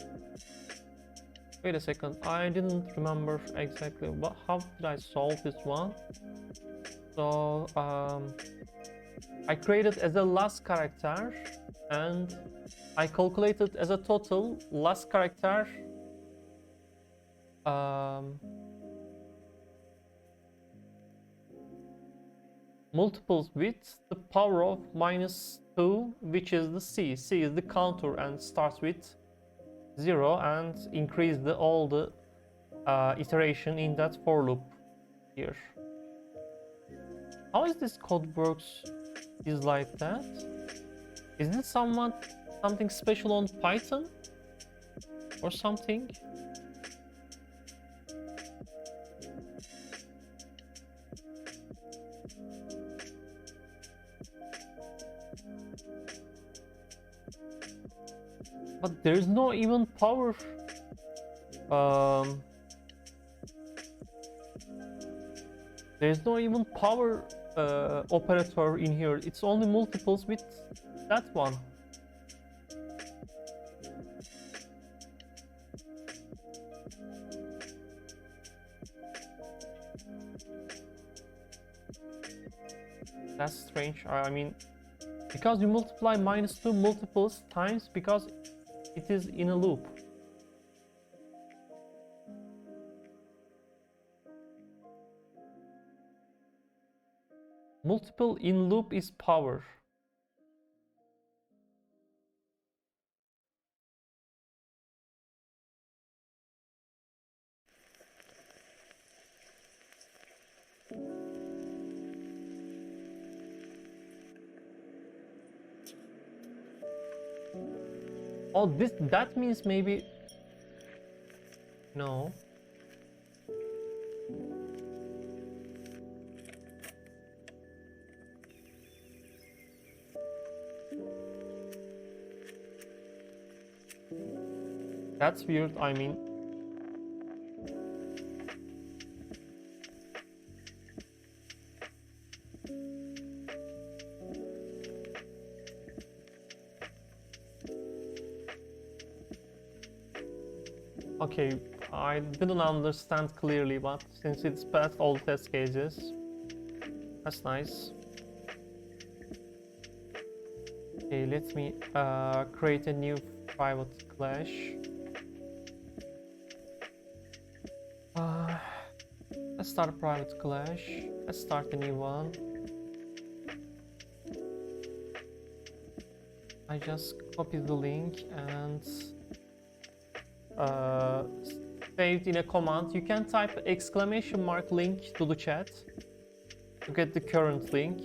Wait a second, I didn't remember exactly how did I solve this one. So I created as a last character and I calculated as a total last character multiples with the power of -2, which is the C. C is the counter and starts with 0 and increase all the iteration in that for loop here. How is this code works is like that? Is this something special on Python or something? But there's no even power There's no even power operator in here. It's only multiples with that one. That's strange. I mean, because you multiply -2 multiples times because it is in a loop. Multiple in loop is power. Oh, that means maybe no. That's weird, I mean. Okay, I didn't understand clearly, but since it's passed all test cases, that's nice. Okay, let me create a new private clash. Let's start a private clash. Let's start a new one. I just copy the link and saved in a command. You can type !link to the chat to get the current link.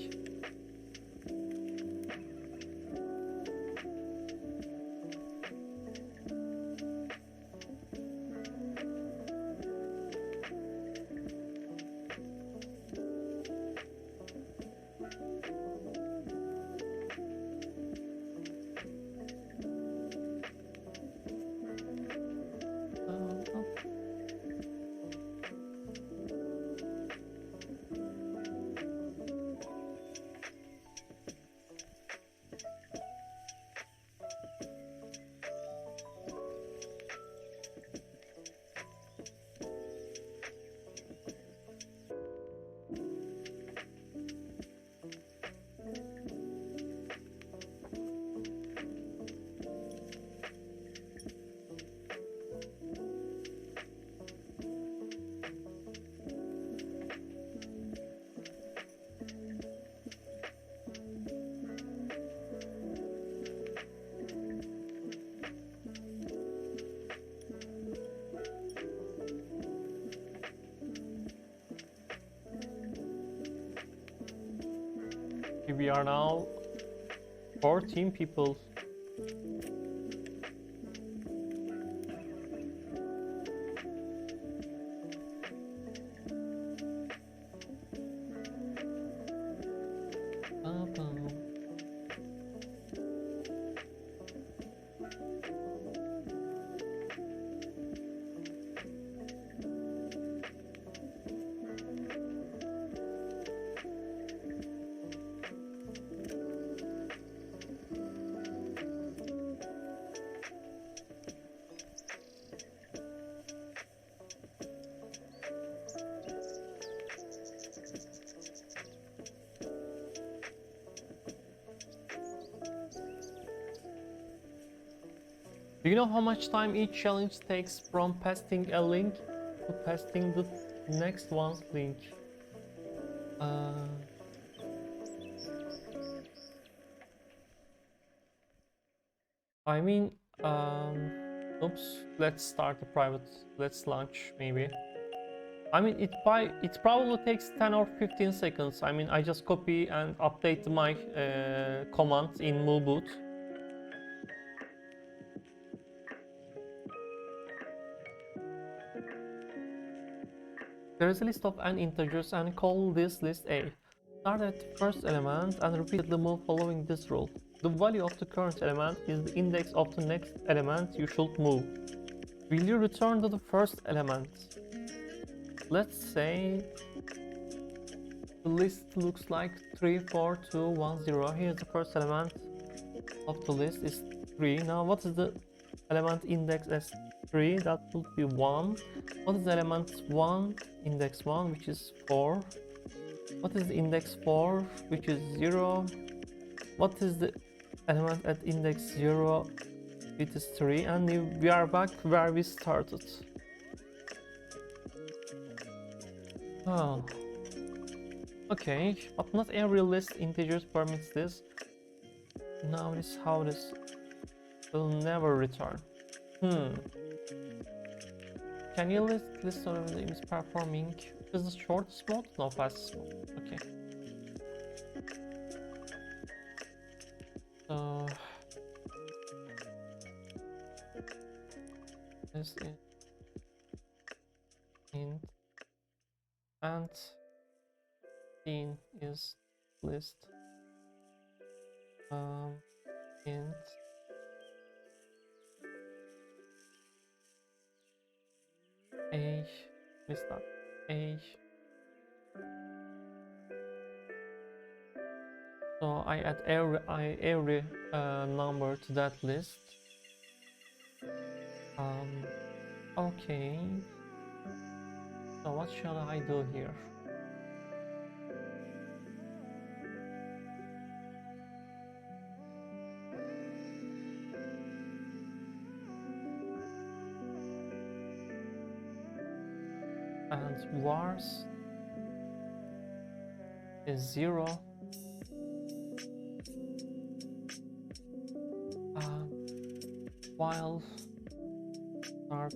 We are now 14 people. Do you know how much time each challenge takes from pasting a link to pasting the next one's link? I mean, oops, let's start a private, let's launch maybe. I mean, it probably takes 10 or 15 seconds. I mean, I just copy and update my command in Moodboot. There is a list of n integers and call this list A. Start at the first element and repeatedly move following this rule. The value of the current element is the index of the next element you should move. Will you return to the first element? Let's say the list looks like 3, 4, 2, 1, 0. Here's the first element of the list is 3. Now what is the element index as 3? That would be 1. What is the element 1? Index 1, which is 4. What is the index 4, which is 0? What is the element at index 0? It is 3. And we are back where we started. Oh. Okay, but not every list integers permits this. Now this is how this will never return. Can you list of the image performing? Is this shortest mode? No, fastest mode. Okay. So this is int and in is list int a list dot a. So I add every number to that list. Okay. So what shall I do here? And vars is 0. While start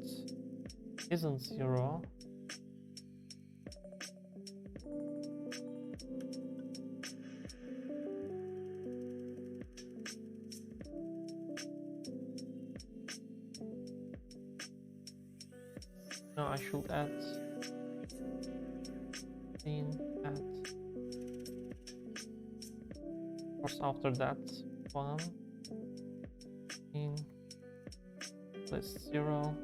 isn't 0. Now I should add at course after that 1 in list 0.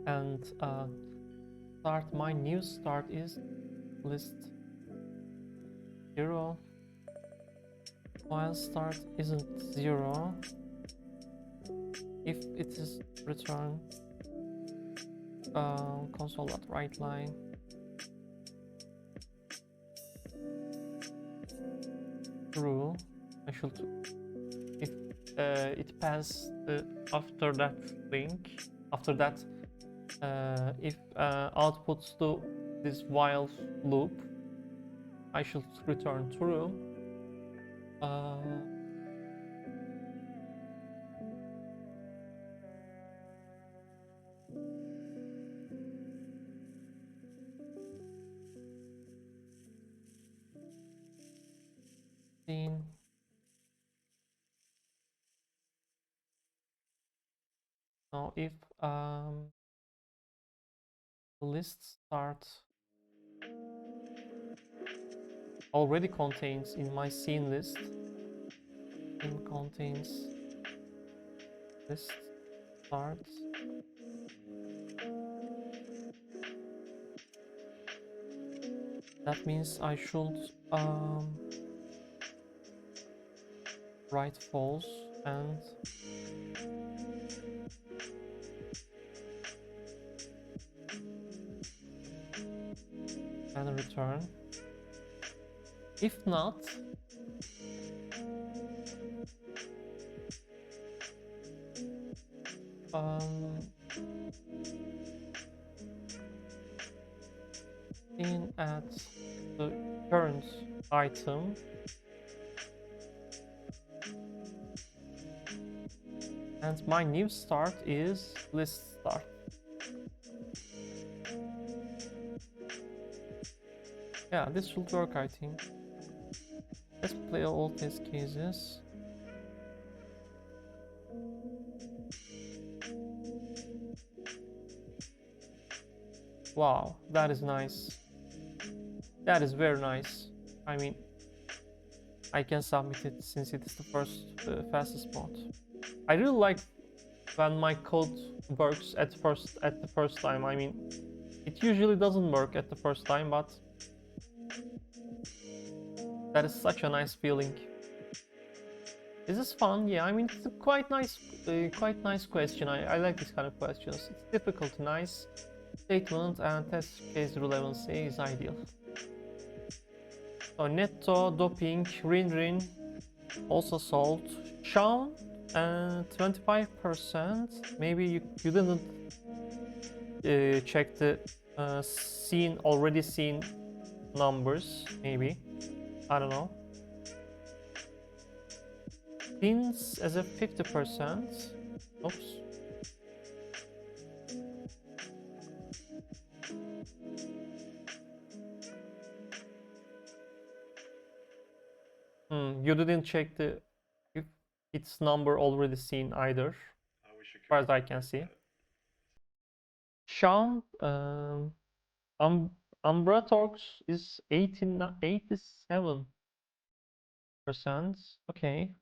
And start, my new start is list 0 while start isn't 0. If it is return console.writeLine true, I should, if it pass after that link, after that if outputs to this while loop, I should return true. Now if the list start already contains in my scene list, it contains list start, that means I should write false and return. If not, in at the current item and my new start is list start. Yeah, this should work, I think. Let's play all test cases. Wow, that is nice. That is very nice. I mean, I can submit it since it is the first fastest mod. I really like when my code works at the first time. I mean, it usually doesn't work at the first time, but that is such a nice feeling. Is this fun? Yeah, I mean, it's a quite nice question. I like this kind of questions. It's difficult, nice statement, and test case relevancy is ideal. So netto, doping, rin, also solved. Sean, 25%. Maybe you didn't check the already seen numbers. Maybe, I don't know. Pins as a 50%. Oops. You didn't check the if its number already seen either, as far as I can see. Sean, Umbra Torx is 87%. Okay.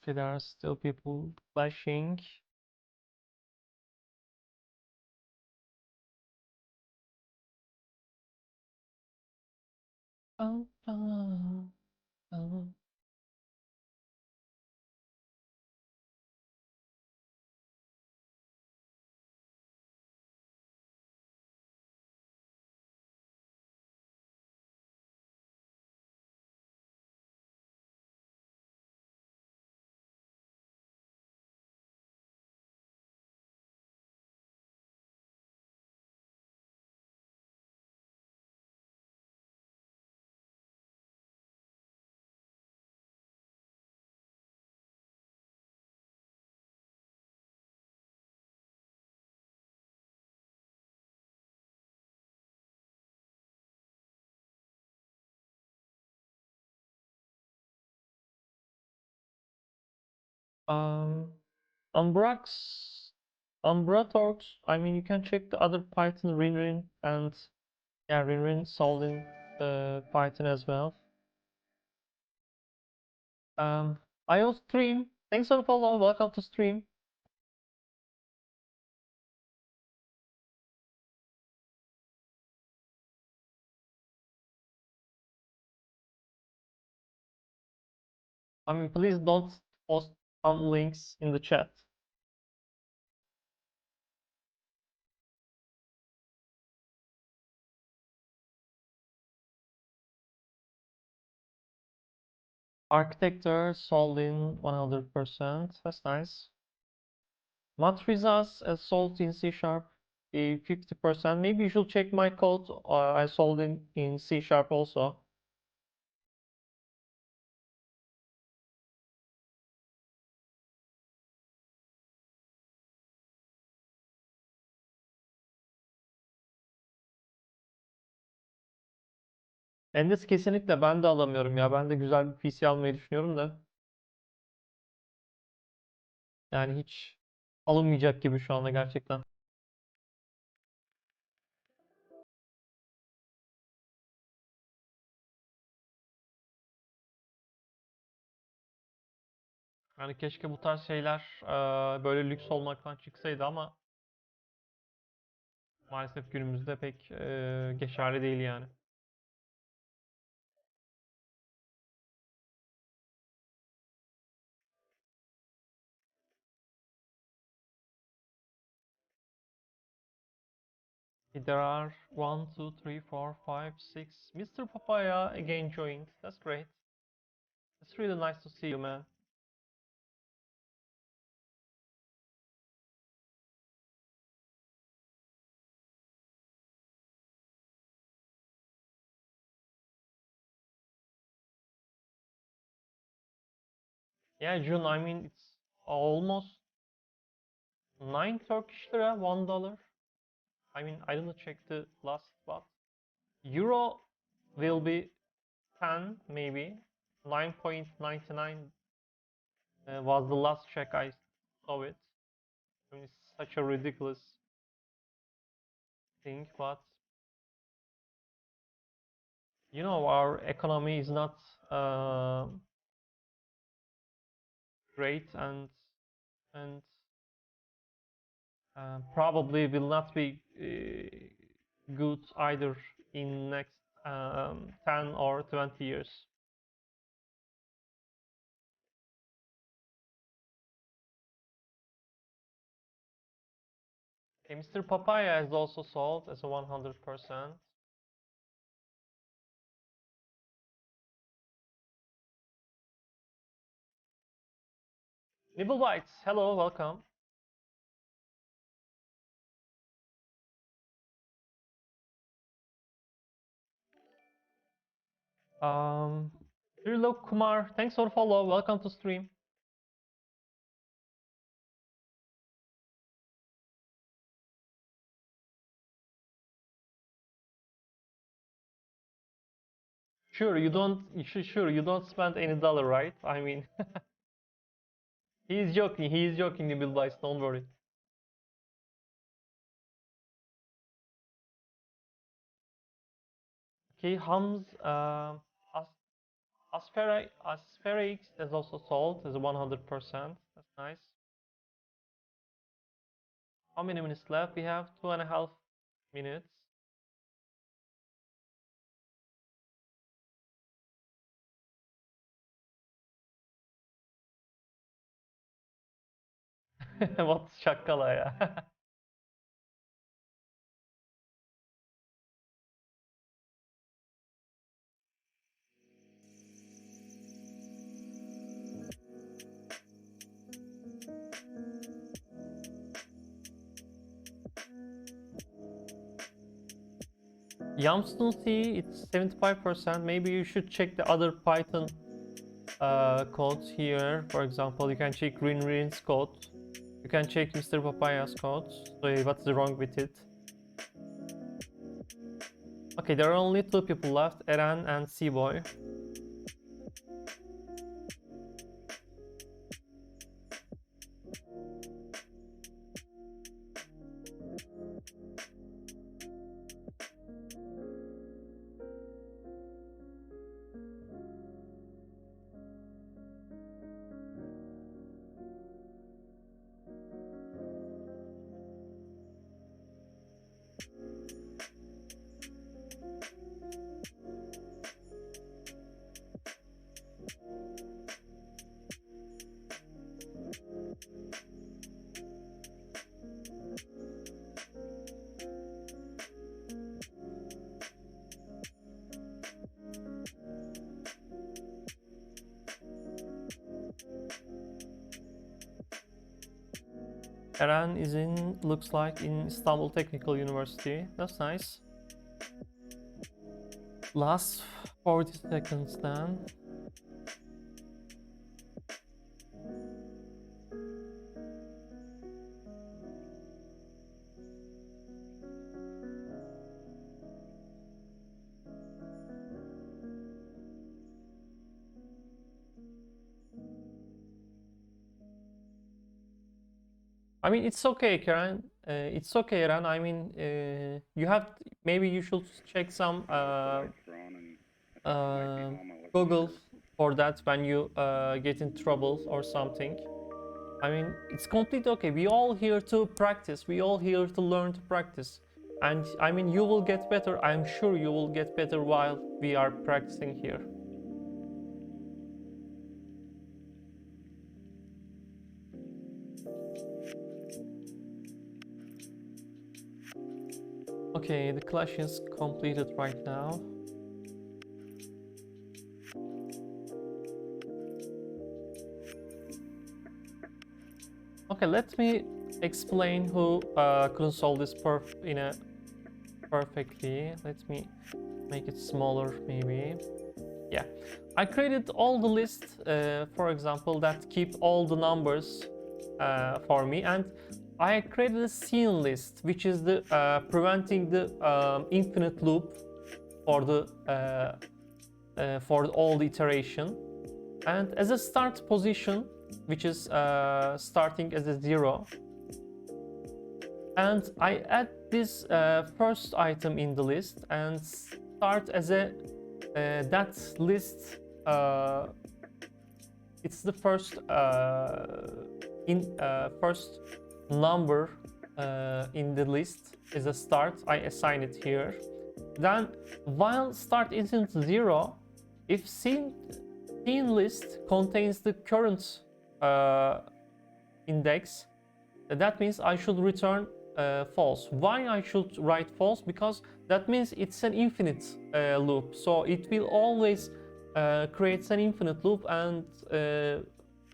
There are still people flashing. Oh, oh, oh. Um, Umbrax, Umbratorx. I mean, you can check the other Python Rin and yeah, Rin solved in Python as well. IO stream. Thanks for the follow. Welcome to stream. I mean, please don't post some links in the chat. Architecture solved in 100%. That's nice. Matrizas solved in C sharp 50%. Maybe you should check my code. I solved in C sharp also. Endis kesinlikle ben de alamıyorum ya. Ben de güzel bir PC almayı düşünüyorum da. Yani hiç alınmayacak gibi şu anda gerçekten. Yani keşke bu tarz şeyler böyle lüks olmaktan çıksaydı ama maalesef günümüzde pek geçerli değil yani. There are 1, 2, 3, 4, 5, 6. Mr. Papaya again joined. That's great. It's really nice to see you, man. Yeah, June, I mean, it's almost 9 Turkish lira, $1. I mean, I didn't check the last, but Euro will be 10, maybe. 9.99 was the last check I saw it. I mean, it's such a ridiculous thing, but you know, our economy is not great, and probably will not be good either in next 10 or 20 years. Okay, Mr. Papaya is also sold as a 100%. Nibble Bites, hello, welcome. Trilok Kumar, thanks for the follow, welcome to stream. Sure, you don't spend any dollar, right? I mean, he's joking, Nibble Bites, don't worry. Okay, Hams, Aspherix is also sold as a 100%. That's nice. How many minutes left? We have 2.5 minutes. What's şakala ya? Yamstone C, it's 75%. Maybe you should check the other Python codes here. For example, you can check Greenrin's code. You can check Mr. Papaya's code. So what's wrong with it? Okay, there are only 2 people left, Eren and Seaboy. Eren is in, looks like, in Istanbul Technical University. That's nice. Last 40 seconds then. I mean, it's okay, Karen. It's okay, Eren. I mean, you have maybe you should check some Google for that when you get in trouble or something. I mean, it's completely okay. We all here to practice. We all here to learn to practice. And I mean, you will get better. I'm sure you will get better while we are practicing here. Okay, the clash is completed right now. Okay, let me explain who couldn't solve this perfectly. Let me make it smaller, maybe. Yeah. I created all the list, for example, that keep all the numbers for me, and I created a scene list, which is the preventing the infinite loop for the for all the iteration, and as a start position, which is starting as a 0, and I add this first item in the list and start as a that list. It's the first first number in the list is a start. I assign it here. Then while start isn't 0, if scene list contains the current index, that means I should return false. Why I should write false? Because that means it's an infinite loop, so it will always creates an infinite loop and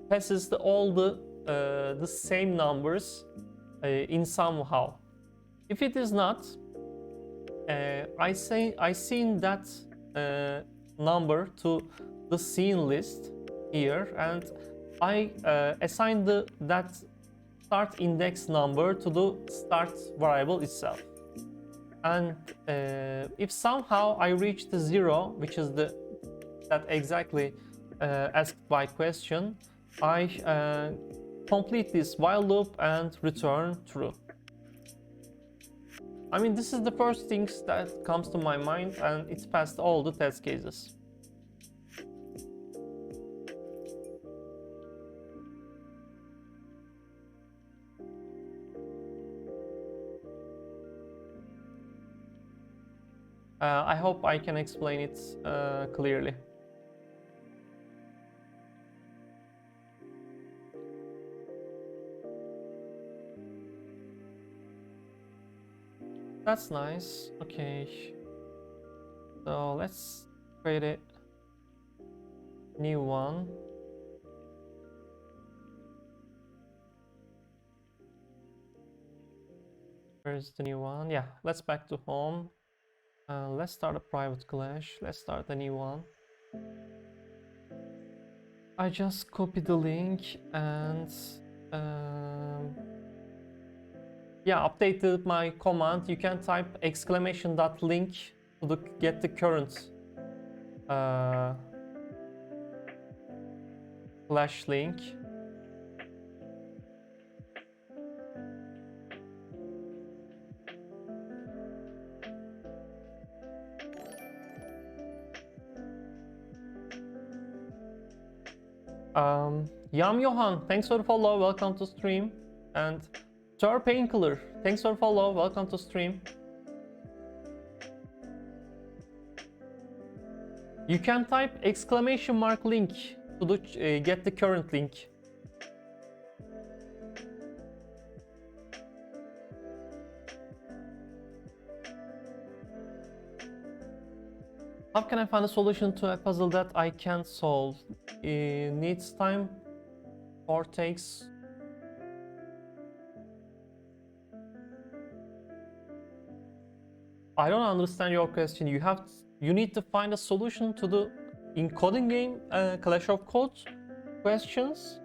passes all the same numbers in somehow. If it is not, I send that number to the scene list here, and I assign that start index number to the start variable itself. And if somehow I reach the 0, which is that exactly asked by question, I complete this while loop and return true. I mean, this is the first things that comes to my mind, and it's past all the test cases. I hope I can explain it clearly. That's nice. Okay. So let's create a new one. Where's the new one? Yeah, let's back to home. Let's start a private clash. Let's start a new one. I just copy the link and yeah, updated my command. You can type exclamation.link to get the current flash link. Yam Johan, thanks for the follow, welcome to stream. And Sir Painkiller, thanks for the follow, welcome to stream. You can type exclamation mark link to get the current link. How can I find a solution to a puzzle that I can't solve? It needs time or takes... I don't understand your question. You need to find a solution to the in CodinGame Clash of Codes questions.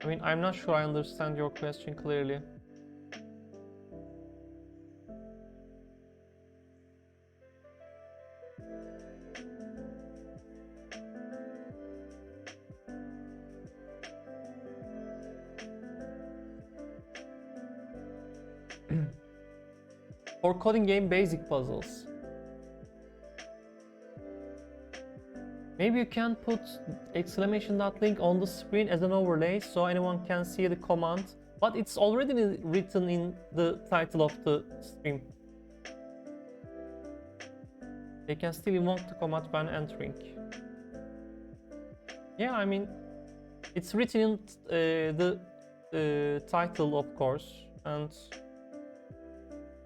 I mean, I'm not sure I understand your question clearly. For CodinGame basic puzzles. Maybe you can put exclamation.link on the screen as an overlay so anyone can see the command, but it's already written in the title of the stream. They can still invoke the command when entering. Yeah, I mean, it's written in the title, of course, and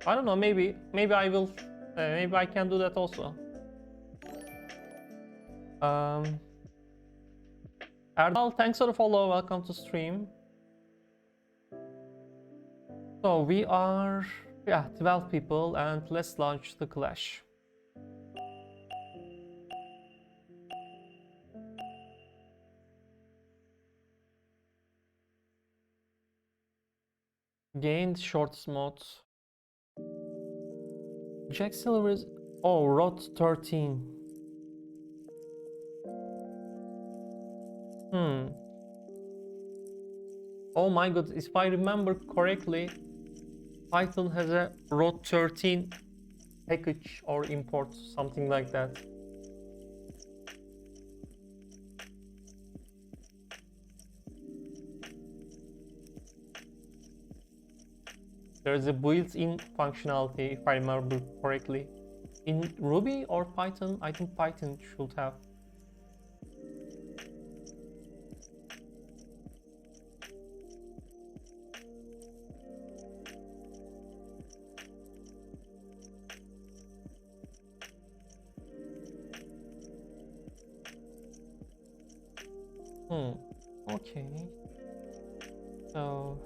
I don't know, maybe I will, maybe I can do that also. Erdal, thanks for the follow. Welcome to stream. So we are 12 people, and let's launch the clash. Gained shorts mode. Jack Silver is Rot 13. Oh my god, if I remember correctly, Python has a Rot 13 package or import, something like that. There is a built-in functionality, if I remember correctly. In Ruby or Python? I think Python should have. Okay. So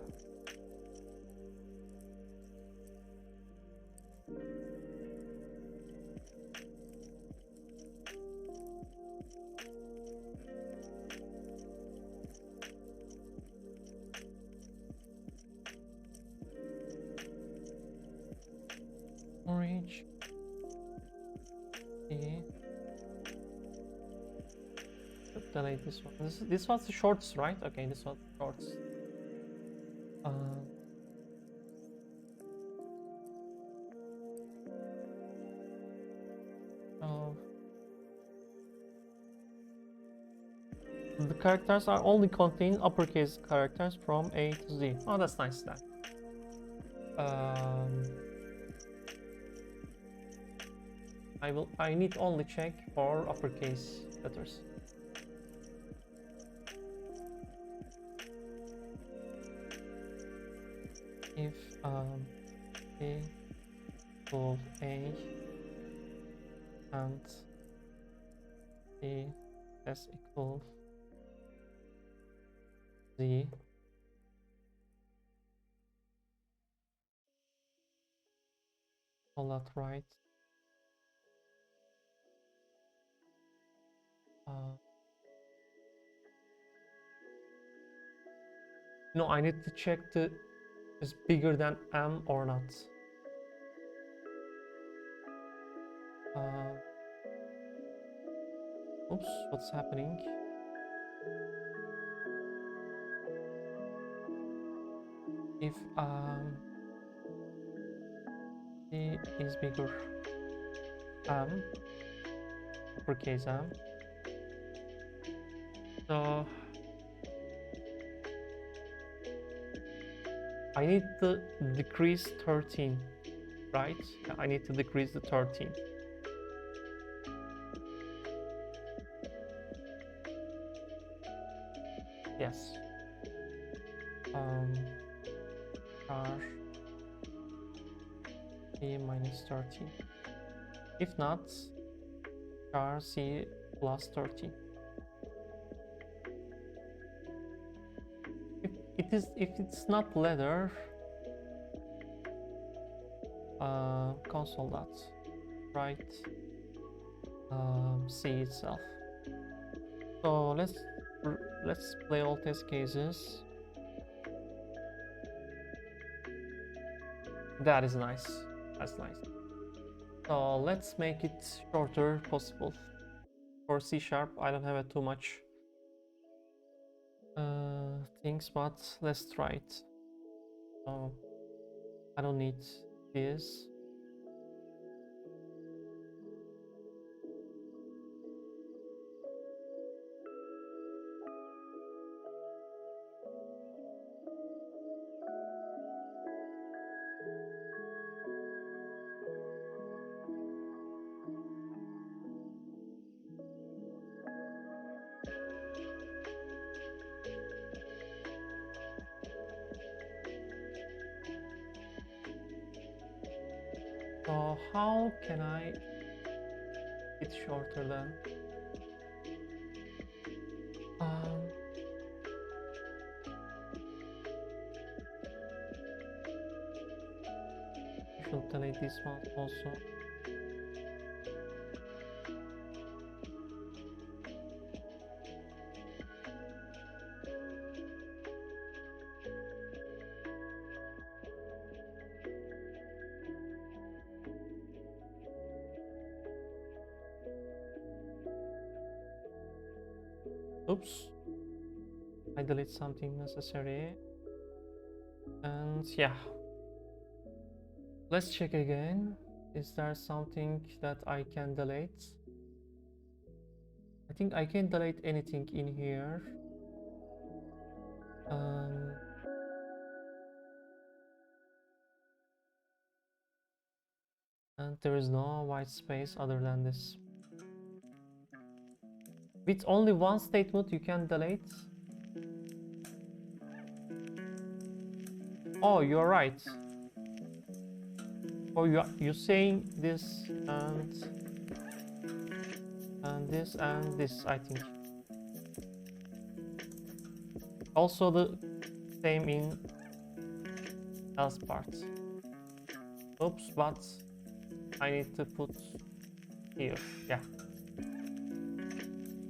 orange. Okay. Delete this one. This was the shorts, right? Okay, this was the shorts. Oh. The characters are only contain uppercase characters from A to Z. Oh, that's nice then. I need only check for uppercase letters. If A equals A and A is equal Z, all that right. No, I need to check the is bigger than M or not. Oops, what's happening? If C is bigger, M, uppercase M. So I need to decrease 13, right? Yeah, I need to decrease the 13. Yes. Char C minus 13. If not, char C plus 13. If it's not letter, console that, right? C itself. So let's play all test cases. That is nice. That's nice. So let's make it shorter possible. For C#, I don't have too much things, but let's try it. So I don't need this. So how can I get shorter then? delete this one also. Oops, I delete something necessary. And yeah, let's check again. Is there something that I can delete? I think I can delete anything in here. And there is no white space other than this. With only one statement you can delete. Oh, you're right. Oh, you're saying this and this and this, I think. Also the same in else part. Oops, but I need to put here. Yeah,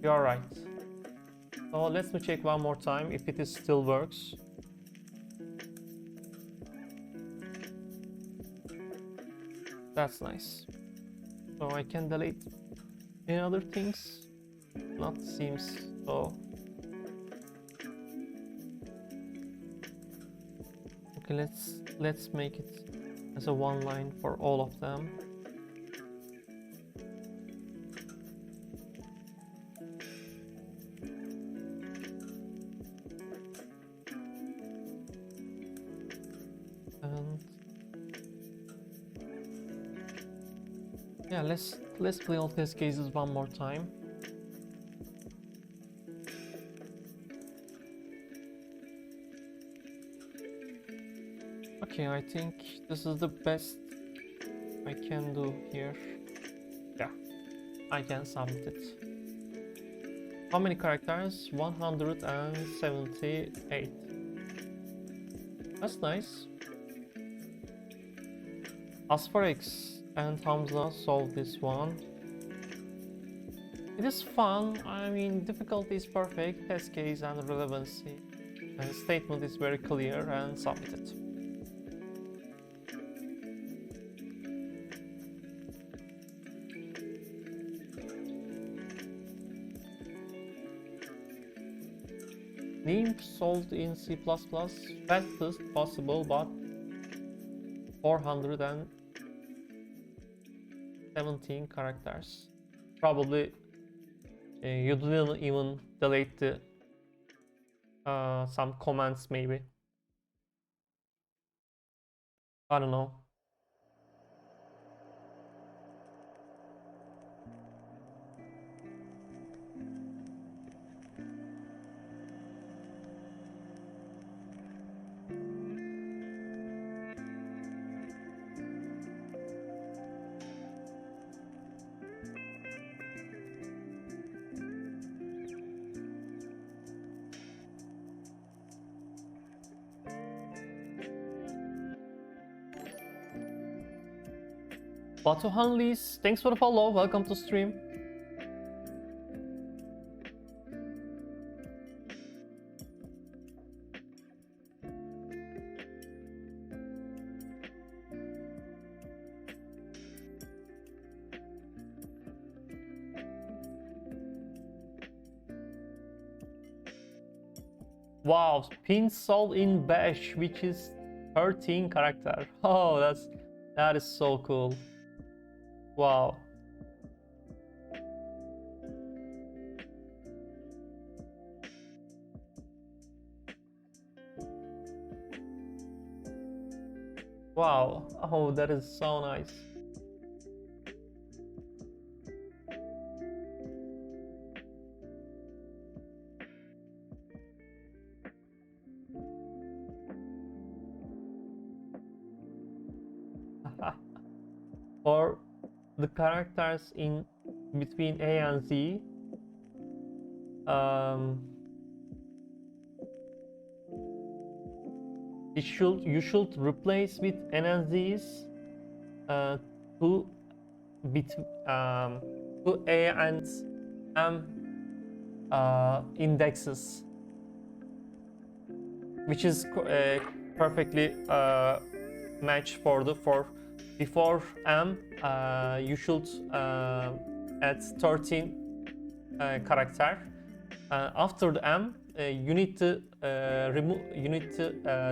you're right. So let me check one more time if it is still works. That's nice. So I can delete any other things. Not seems so. Okay, let's make it as a one line for all of them. And yeah, let's play all test cases one more time. Okay, I think this is the best I can do here. Yeah, I can submit it. How many characters? 178. That's nice. Asparix and Hamza solved this one. It is fun. I mean, difficulty is perfect, test case and relevancy. And statement is very clear and submitted. Name solved in C++, fastest possible, but 417 characters. Probably you didn't even delete the some comments, maybe. I don't know. Batu Hanlis, thanks for the follow. Welcome to stream. Wow, pin solved in bash, which is 13 character. Oh, that is so cool. Wow. Wow. Oh, that is so nice. For the characters in between A and Z, you should replace with N and Z's two bit two A and M indexes, which is perfectly match for before M. You should add 13 character. After the M, you need to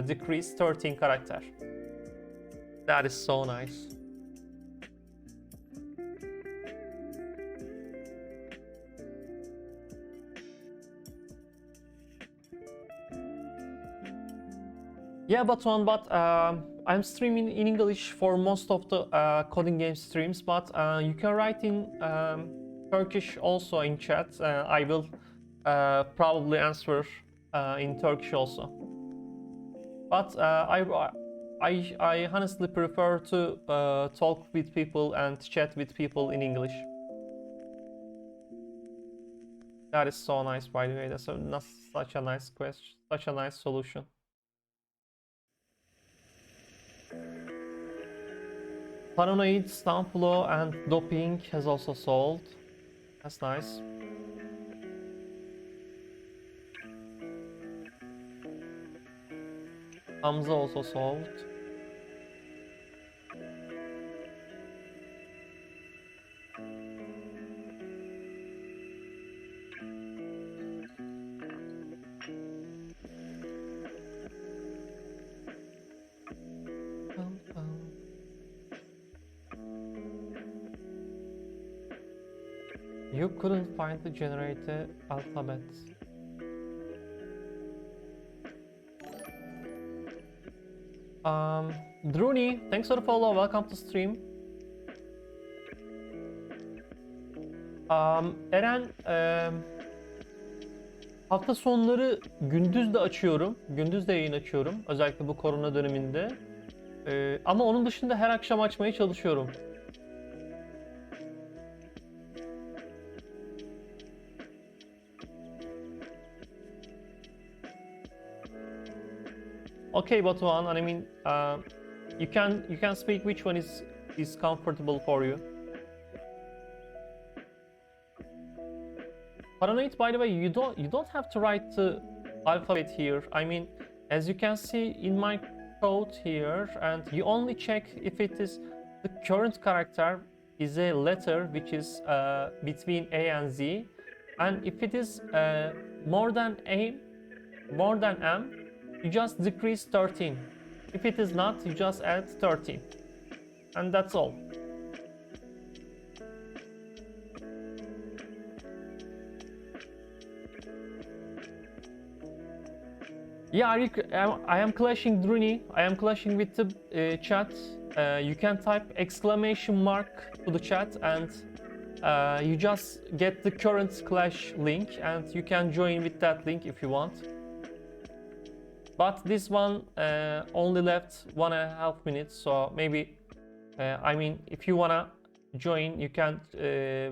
decrease 13 character. That is so nice. Yeah, but I'm streaming in English for most of the CodinGame streams, but you can write in Turkish also in chat. I will probably answer in Turkish also. But I honestly prefer to talk with people and chat with people in English. That is so nice, by the way. That's such a nice question, such a nice solution. Paranoid, Stamflo, and Doping has also solved. That's nice. Hamza also solved. You couldn't find the generator alphabet. Druni, thanks for the follow. Welcome to stream. Eren, hafta sonları gündüz de açıyorum. Gündüz de yayın açıyorum. Özellikle bu korona döneminde. Ama onun dışında her akşam açmaya çalışıyorum. Okay, Batuhan, I mean, you can speak which one is comfortable for you. Paranoid, by the way, you don't have to write the alphabet here. I mean, as you can see in my code here, and you only check if it is the current character is a letter which is between A and Z, and if it is more than M, you just decrease 13. If it is not, you just add 13. And that's all. Yeah, I am clashing Druni. I am clashing with the chat. You can type exclamation mark to the chat and you just get the current clash link and you can join with that link if you want. But this one only left 1.5 minutes, so maybe, I mean, if you wanna join, you can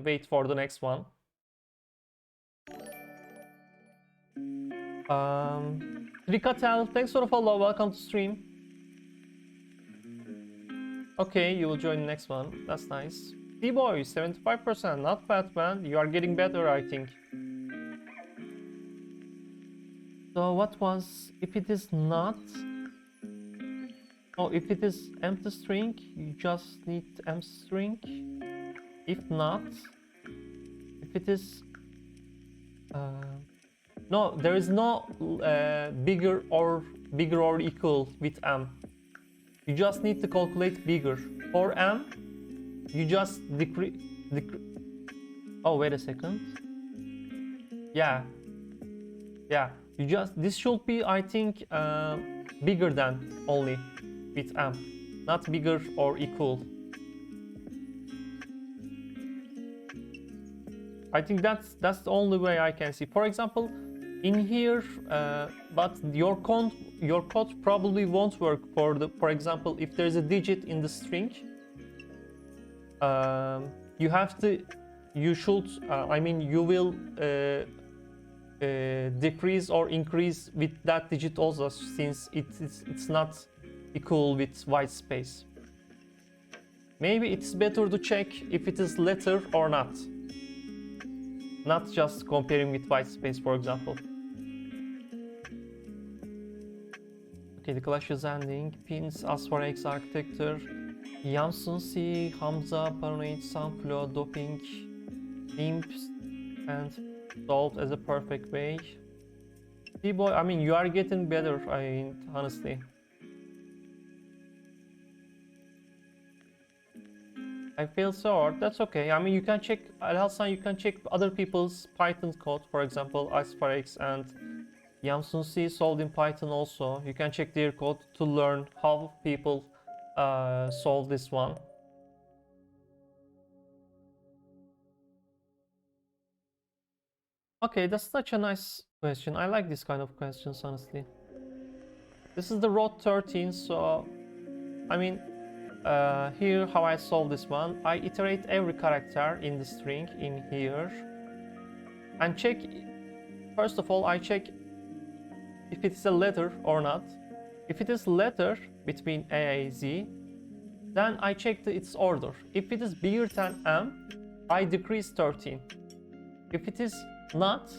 wait for the next one. Rikatel, thanks for the follow, welcome to stream. Okay, you will join the next one, that's nice. D-Boy, 75%, not bad, man, you are getting better, I think. So what was, if it is not, oh, if it is empty string, you just need empty string. If not, if it is, no, there is no bigger or equal with M. You just need to calculate bigger. For M, you just decrease, oh, wait a second. Yeah. You just, this should be, I think, bigger than only with M, not bigger or equal. I think that's the only way I can see. For example, in here, but your code probably won't work for example, if there's a digit in the string, you will decrease or increase with that digit also, since it's not equal with white space. maybe it's better to check if it is letter or not. Not just comparing with white space, for example. Okay, the clash is ending. Pins, as for X architecture. Yamsun C, Hamza, Paranoid, Sunflow, Doping, Imps, and solved as a perfect way. D-boy, I mean, you are getting better, I mean, honestly. I feel so hard. That's okay. I mean, you can check, Al-Hassan, you can check other people's Python code, for example, X and Yamsun C solved in Python also. You can check their code to learn how people solve this one. Okay, that's such a nice question. I like this kind of questions, honestly. This is the road 13, so I mean, here how I solve this one. I iterate every character in the string in here and check. First of all, I check if it's a letter or not. If it is letter between A, Z, then I check its order. If it is bigger than M, I decrease 13. If it is not,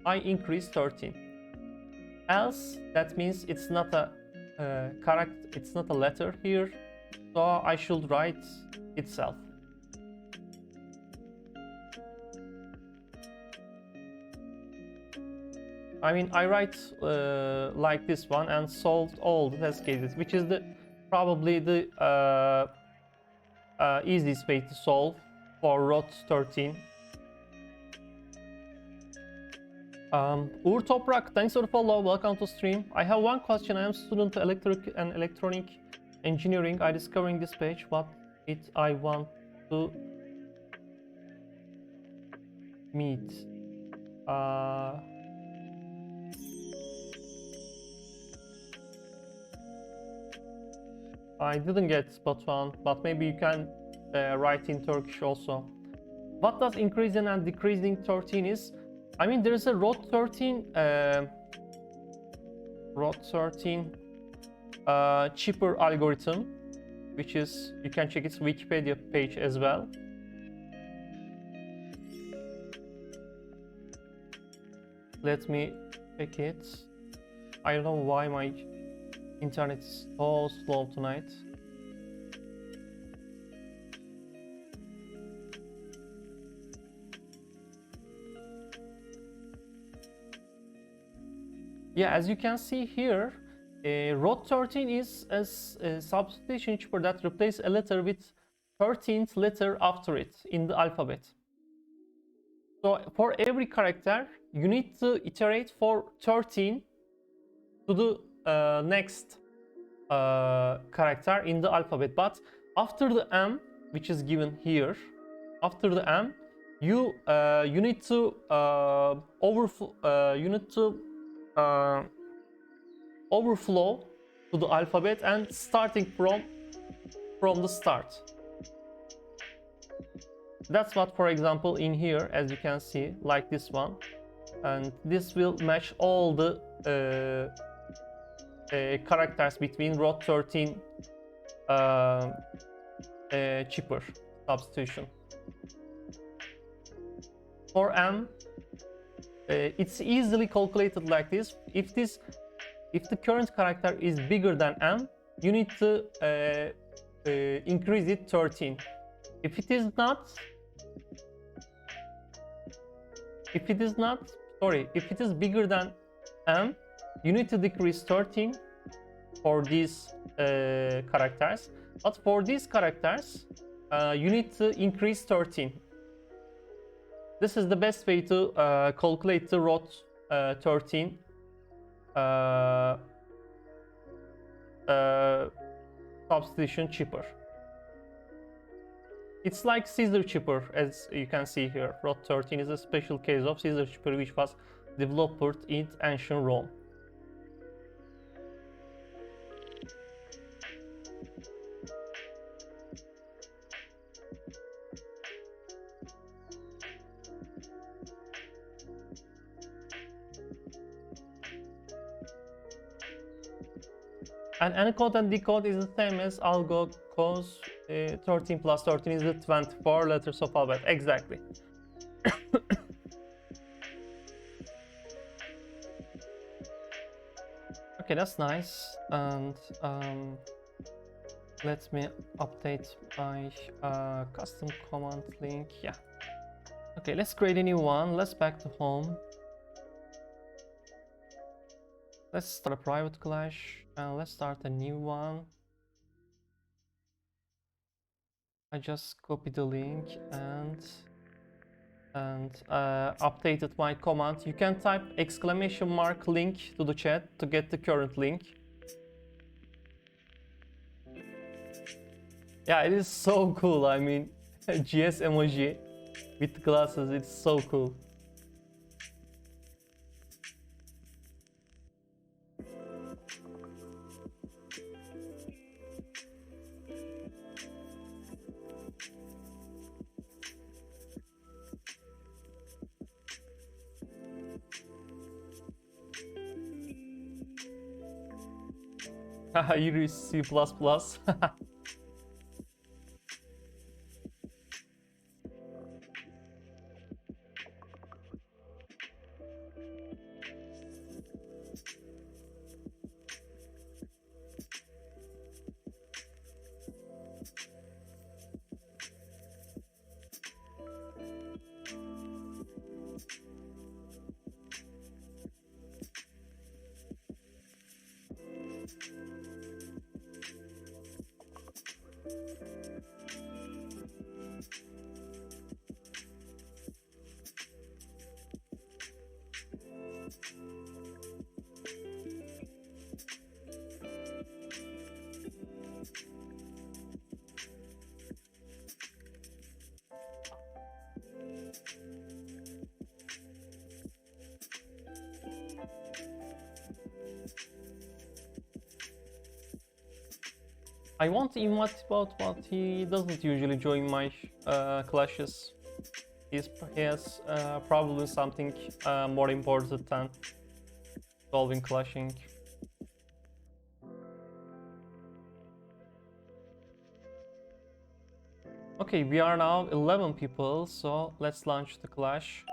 I increase 13. Else, that means it's not a character, it's not a letter here, so I should write itself. I mean, I write like this one and solved all the test cases, which is probably the easiest way to solve for road 13. Uğur Toprak, thanks for the follow, welcome to stream. I have one question. I am student electronic engineering. I discovering this page. What I want to meet. I didn't get Batuhan, but maybe you can write in Turkish also. What does increasing and decreasing 13 is? I mean, there's a road 13 chipher algorithm, which is, you can check its Wikipedia page as well. Let me check it. I don't know why my internet is so slow tonight. Yeah, as you can see here, road 13 is a substitution chipher that replaces a letter with 13th letter after it in the alphabet. So for every character, you need to iterate for 13 to the next character in the alphabet. But after the M, which is given here, after the M, you need to overflow to the alphabet and starting from the start. That's what, for example, in here, as you can see, like this one, and this will match all the characters between road 13 chipher substitution. For M, it's easily calculated like this. If the current character is bigger than M, you need to increase it 13. If it is not, if it is bigger than M, you need to decrease 13 for these characters. But for these characters, you need to increase 13. This is the best way to calculate the road 13 substitution chipher. It's like scissor chipher, as you can see here. Road 13 is a special case of scissor chipher which was developed in ancient Rome. And encode and decode is the same as algo, cause 13 plus 13 is the 24 letters of alphabet. Exactly. Okay, that's nice. And let me update my custom command link. Yeah. Okay, let's create a new one. Let's back to home. Let's start a private clash and let's start a new one. I just copied the link and updated my command. You can type exclamation mark link to the chat to get the current link. Yeah, it is so cool. I mean, GS emoji with glasses, it's so cool. You use C++. I want to invite about, but he doesn't usually join my clashes. He has probably something more important than solving clashing. Okay, we are now 11 people, so let's launch the clash.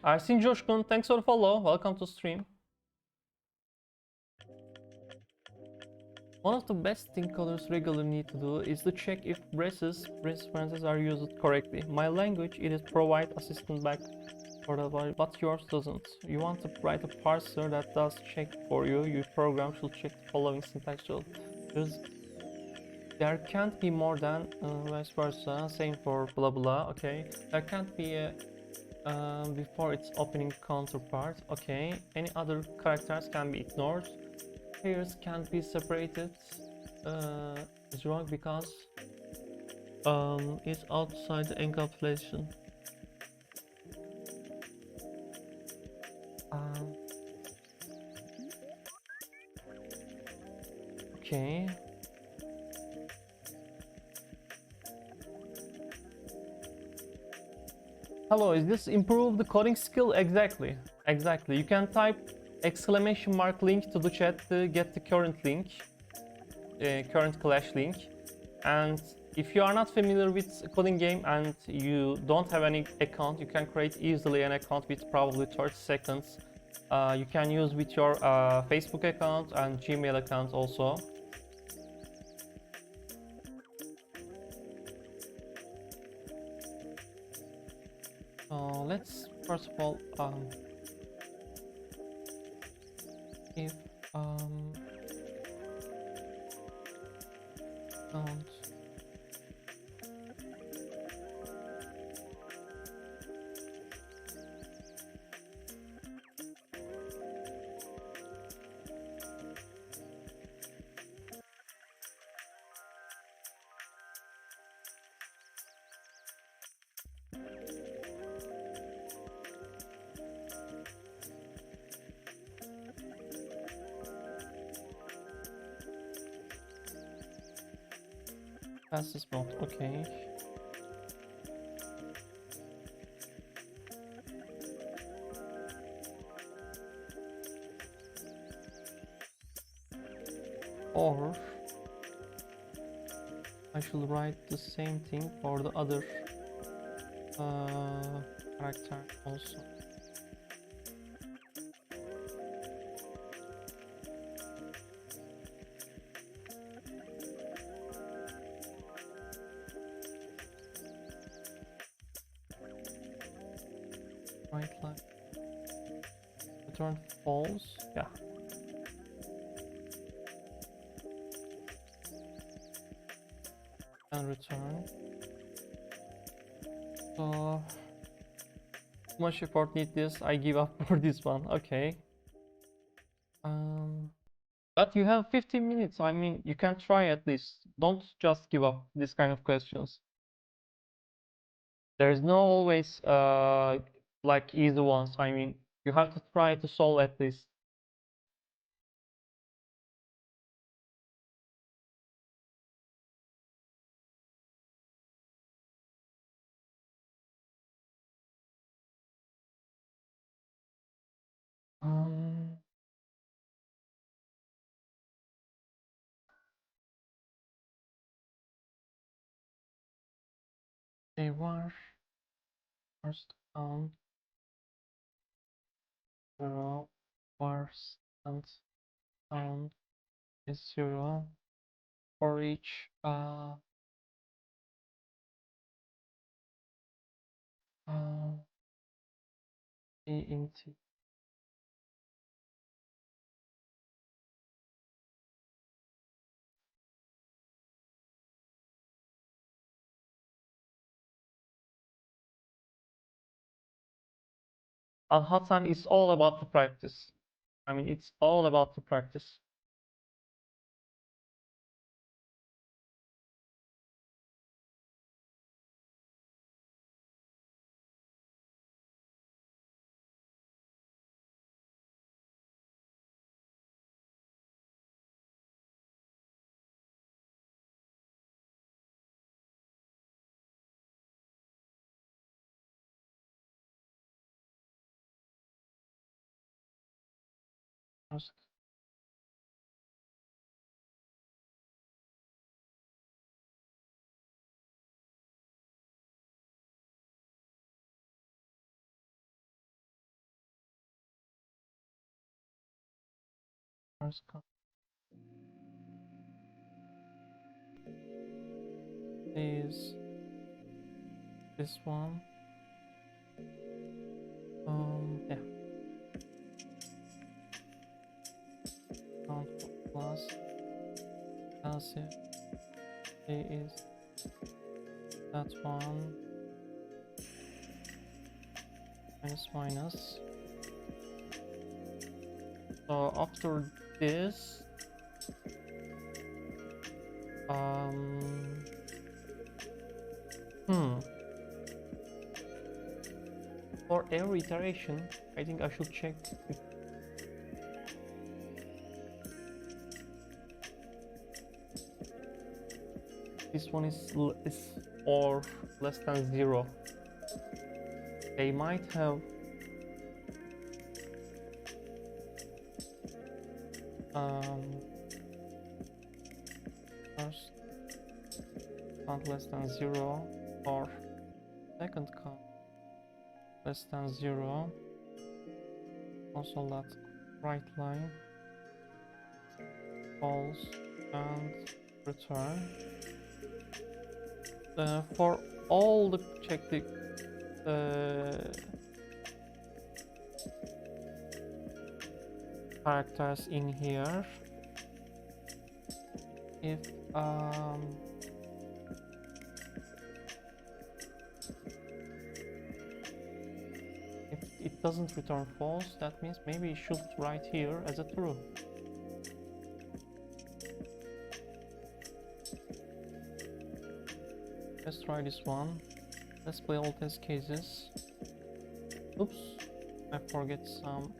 Ersin Coşkun, thanks for the follow. Welcome to stream. One of the best things coders regularly need to do is to check if braces are used correctly. My language, it is provide assistant back for the body, but yours doesn't. You want to write a parser that does check for you. Your program should check the following syntax rule. There can't be more than vice versa. Same for blah blah. Okay. There can't be a before its opening counterpart. Okay. Any other characters can be ignored. Pairs can't be separated. It's wrong because it's outside the encapsulation. Okay. Hello, is this improve the coding skill? Exactly. Exactly. You can type exclamation mark link to the chat to get the current link, current clash link. And if you are not familiar with CodinGame and you don't have any account, you can create easily an account with probably 30 seconds. You can use with your Facebook account and Gmail account also. Let's first of all if count fastest mode, okay. or I should write the same thing for the other character also. Right line. Return false. Yeah. And return. So much effort need this. I give up for this one. Okay. But you have 15 minutes. I mean, you can try at least. Don't just give up this kind of questions. There's no always like easy ones. I mean, you have to try to solve at least. Um, they were first count 0, first count is 0 for each int. Al-Hassan is all about the practice. I mean, it's all about the practice. First, first count is this one. Yeah. Count plus LCF is that one minus. So after this, for every iteration, I think I should check if this one is or less than 0. They might have first count less than 0 or second count less than 0. Also that right line false and return. For all the check the characters in here, if it doesn't return false, that means maybe it should write here as a true. Let's try this one. Let's play all test cases. Oops, I forget some.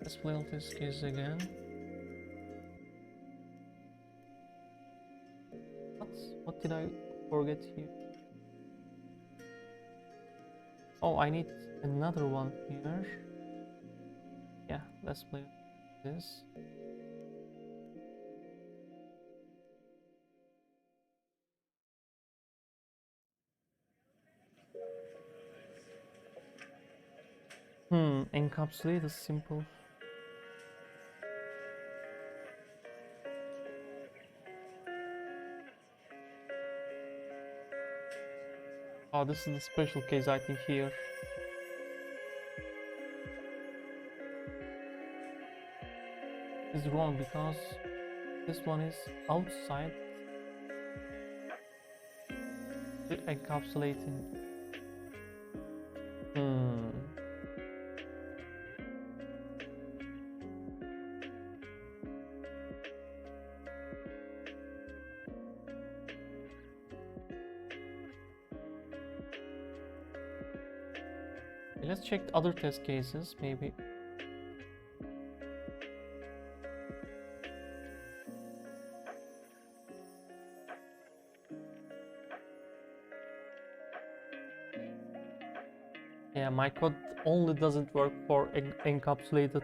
Let's play all test cases again. What did I forget here? Oh, I need another one here. Yeah, let's play this. Encapsulate is simple. Oh, this is the special case, I think, here. Is wrong because this one is outside the encapsulating. Let's check other test cases, maybe. Yeah, my code only doesn't work for encapsulated.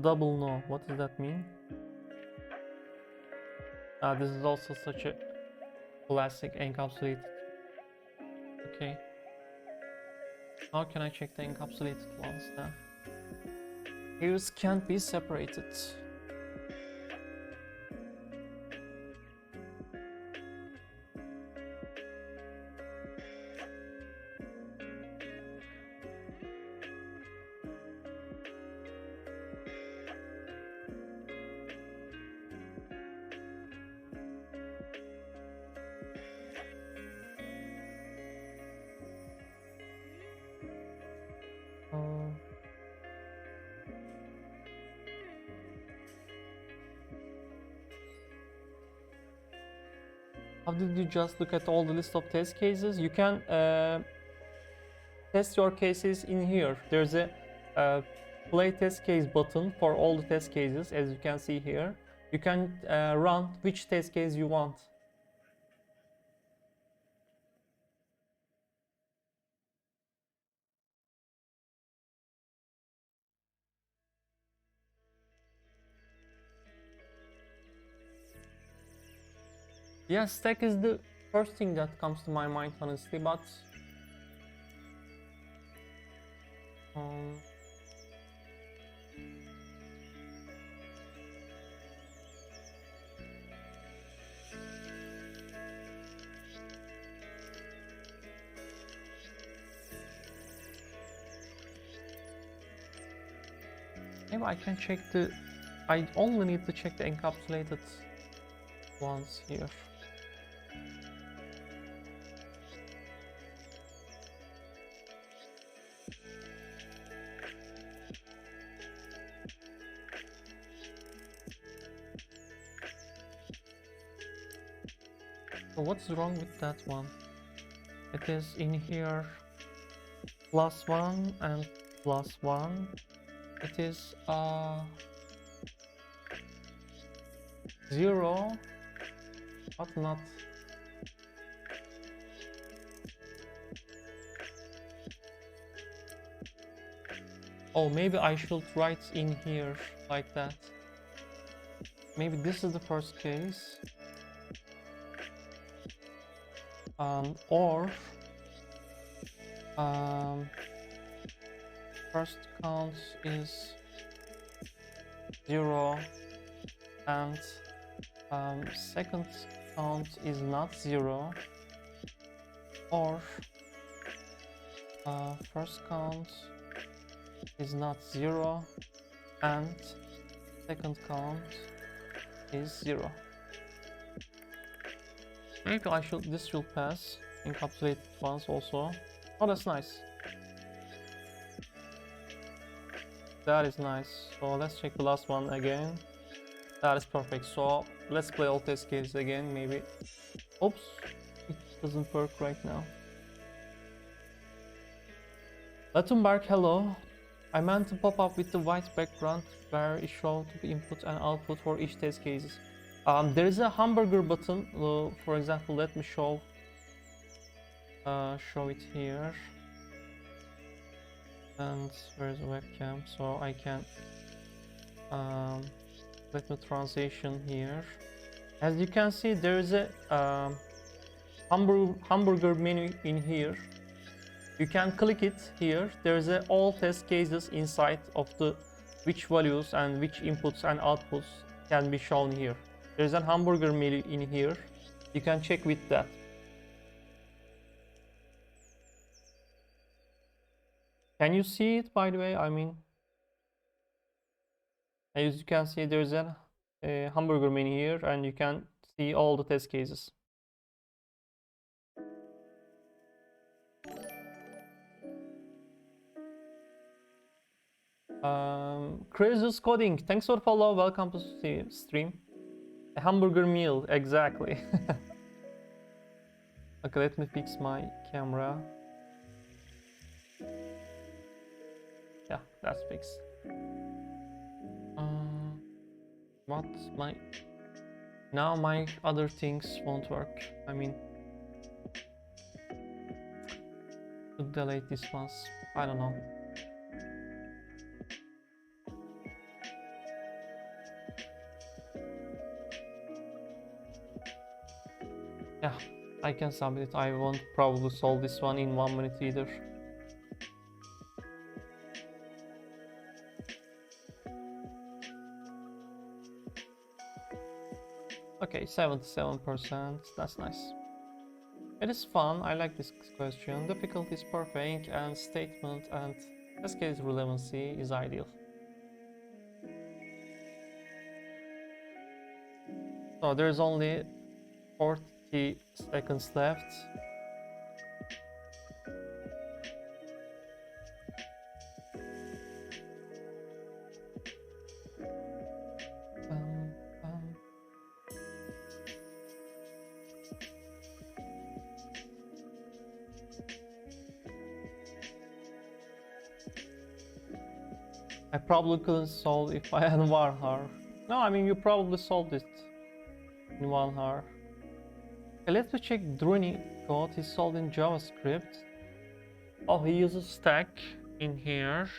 Double no, what does that mean? This is also such a classic encapsulated. Okay. How can I check the encapsulated ones then? Here's can't be separated. How did you just look at all the list of test cases? You can test your cases in here. There's a play test case button for all the test cases, as you can see here. You can run which test case you want. Yeah, stack is the first thing that comes to my mind, honestly, but maybe I can check the. I only need to check the encapsulated ones here. So what's wrong with that one? It is in here +1 and +1. It is 0, but not. Oh, maybe I should write in here like that. Maybe this is the first case. Or first count is 0 and second count is not 0, or first count is not 0 and second count is 0. Maybe I should, this will pass. Encapsulated ones also. Oh, that's nice. That is nice. So let's check the last one again. That is perfect. So let's play all test cases again, maybe. Oops, it doesn't work right now. Latumberg, hello. I meant to pop up with the white background where it showed the input and output for each test cases. There is a hamburger button. For example, let me show it here. And where's the webcam? So I can let me transition here. As you can see, there is a hamburger menu in here. You can click it here. There's a all test cases inside of the which values and which inputs and outputs can be shown here. There's a hamburger meal in here. You can check with that. Can you see it, by the way? I mean, as you can see, there's a hamburger menu here, and you can see all the test cases. Crazy's Coding, thanks for follow. Welcome to stream. A hamburger meal, exactly. Okay, let me fix my camera. Yeah, that's fixed. What my now my other things won't work. I mean, to delete this ones. I don't know. Yeah, I can submit it. I won't probably solve this one in 1 minute either. Okay, 77%. That's nice. It is fun. I like this question. Difficulty is perfect, and statement and test case relevancy is ideal. So there's only 40 seconds left. I probably couldn't solve if I had 1 hour. No, I mean, you probably solved it in 1 hour. Okay, let's check Decode. He solved in JavaScript. Oh, he uses stack in here.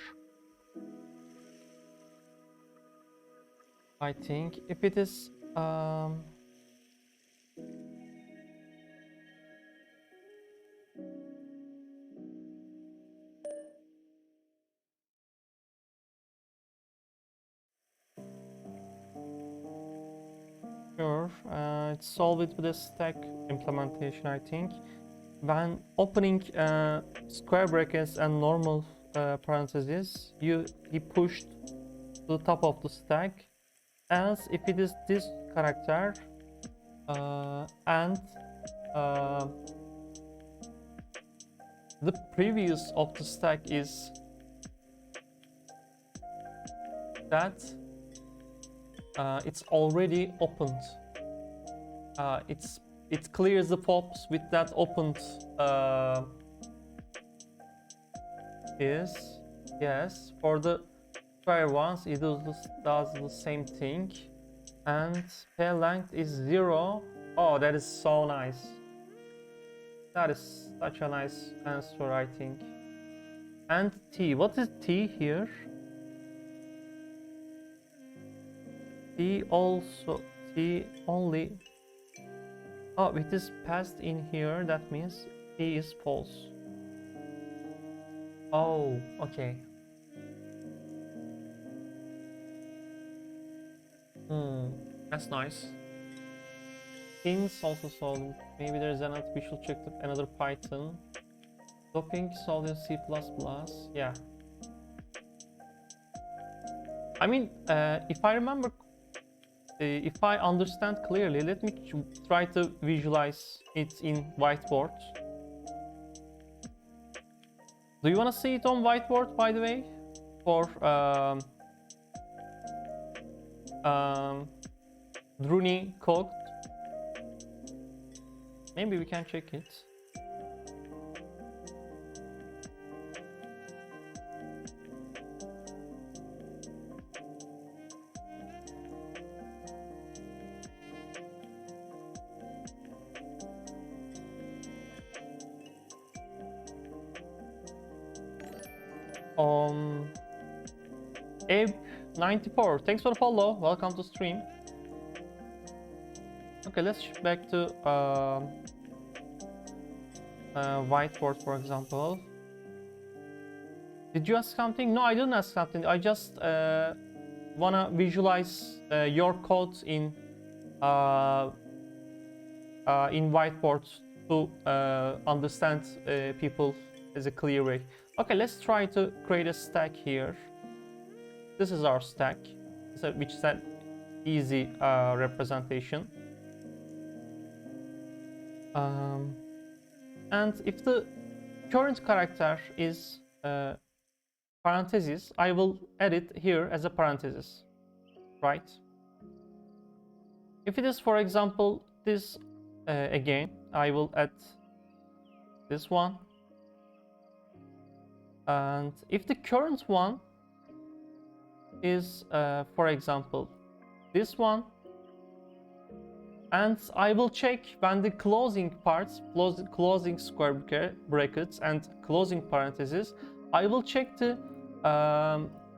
I think if it is sure, it's solved it with a stack implementation, I think. When opening square brackets and normal parentheses, he pushed to the top of the stack. Else, if it is this character and the previous of the stack is that it's already opened. It clears the pops with that opened is yes. For the square ones, it does the same thing, and pair length is 0. Oh, that is so nice. That is such a nice answer, I think. And T. What is T here? T only. Oh, it is passed in here. That means T is false. Oh, okay. That's nice. Things also solved. Maybe there's an artificial check to another Python. Doping solved in C++. Yeah. I mean, if I remember, if I understand clearly, let me try to visualize it in whiteboard. Do you want to see it on whiteboard, by the way? For Decode? Maybe we can check it. Abe94, thanks for the follow. Welcome to stream. Okay, let's shift back to whiteboard, for example. Did you ask something? No, I didn't ask something. I just wanna visualize your code in whiteboard to understand people as a clear way. Okay, let's try to create a stack here. This is our stack, which is an easy representation. And if the current character is parentheses, I will add it here as a parenthesis, right? If it is, for example, this again, I will add this one. And if the current one is, for example, this one, and I will check when the closing parts, closing square brackets and closing parentheses, I will check the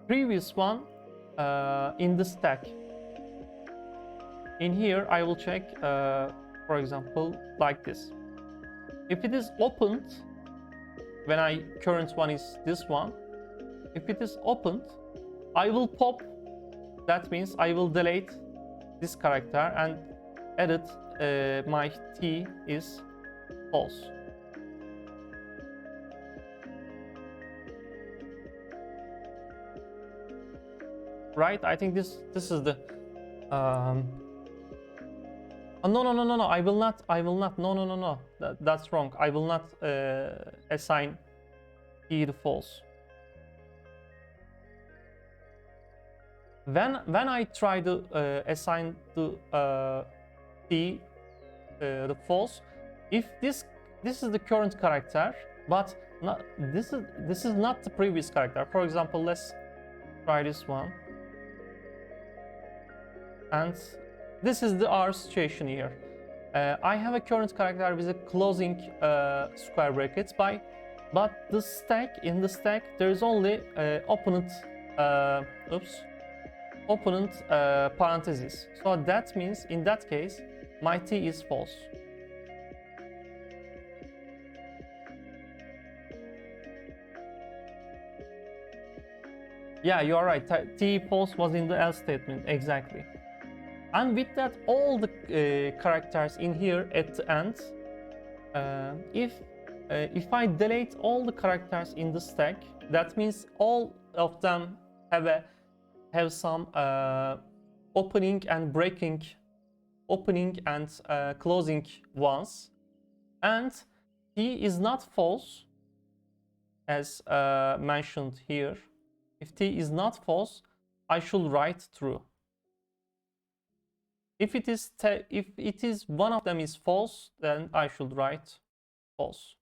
previous one in the stack. In here, I will check, for example, like this. If it is opened, when current one is this one, if it is opened, I will pop. That means I will delete this character and edit my t is false. Right? I think this is the oh, no, I will not, no, that's wrong. I will not assign t to false. When I try to assign to t the false, if this is the current character, but this is not the previous character. For example, let's try this one, and this is our situation here. I have a current character with a closing square brackets but the stack, in the stack there is only opponent parentheses. So that means in that case my t is false. Yeah, you are right. T false was in the else statement, exactly. And with that, all the characters in here at the end, if I delete all the characters in the stack, that means all of them have some opening and closing ones, and t is not false as mentioned here. If t is not false, I should write true. If it is one of them is false, then I should write false.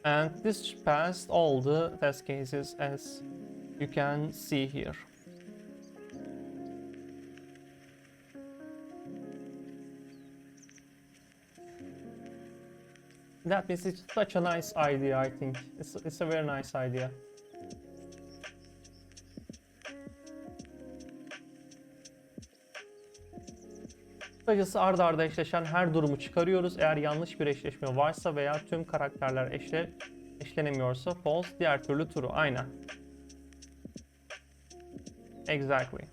And this passed all the test cases, as you can see here. That means it's such a nice idea, I think. It's a very nice idea. Kısacası ard arda eşleşen her durumu çıkarıyoruz. Eğer yanlış bir eşleşme varsa veya tüm karakterler eşlenemiyorsa false, diğer türlü true. Aynen. Exactly.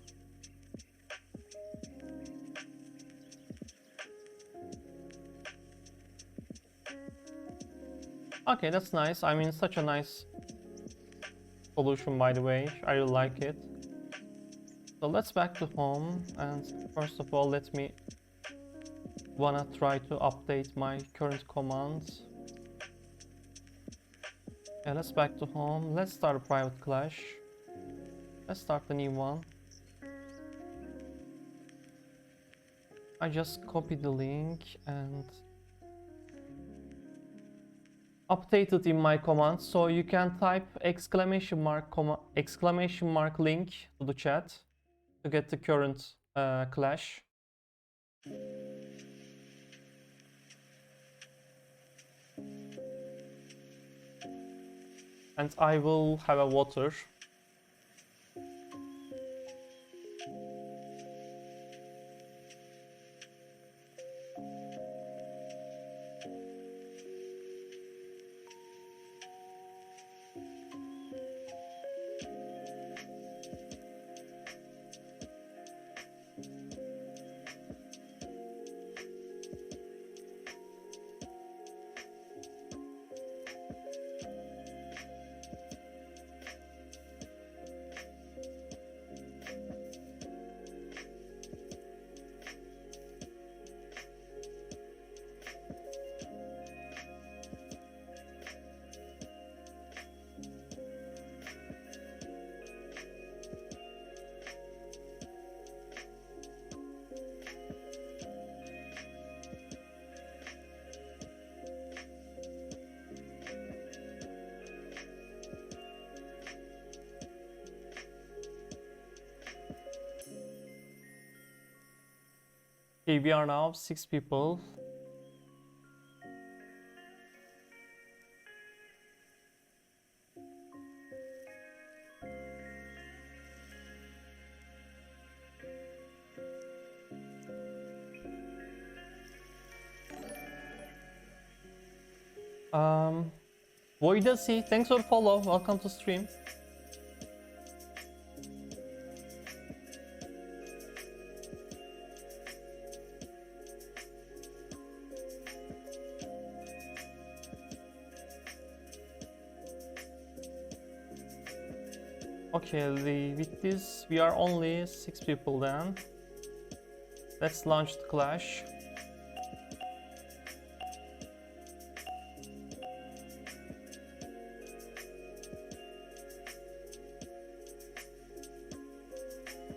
Okay, that's nice. I mean, such a nice solution, by the way. I really like it. So let's back to home, and first of all, let me wanna try to update my current commands. Yeah, let's back to home. Let's start a private clash. Let's start a new one. I just copied the link and update it in my command, so you can type exclamation mark link to the chat to get the current clash. And I will have a water. Okay, we are now 6 people. Voidasi, thanks for the follow. Welcome to stream. Okay, with this we are only 6 people then. Let's launch the clash.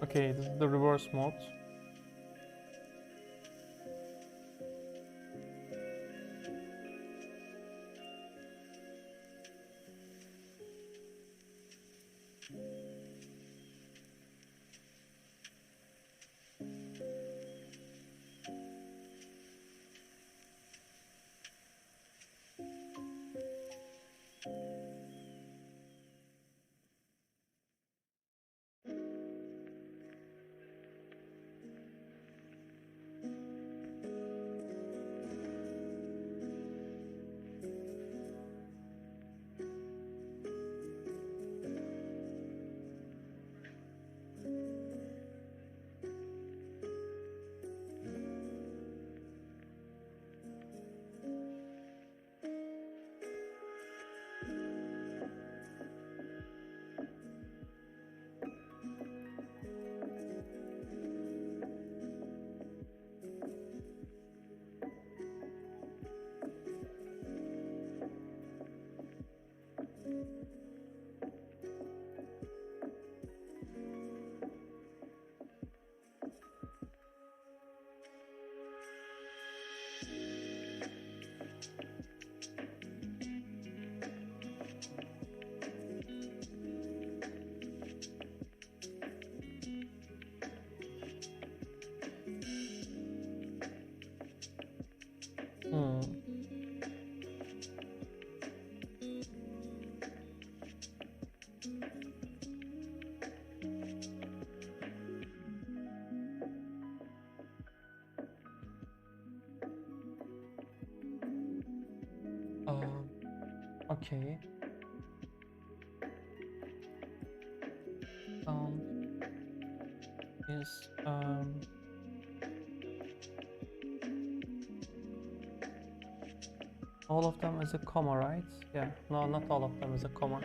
Okay, this is the reverse mode. Okay. Is all of them is a comma, right? Yeah, no, not all of them is a comma.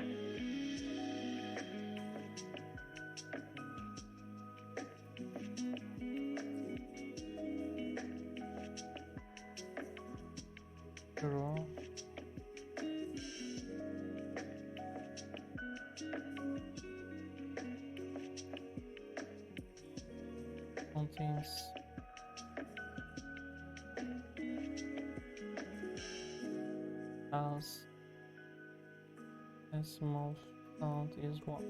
Zero. Contains as decimal count is 1.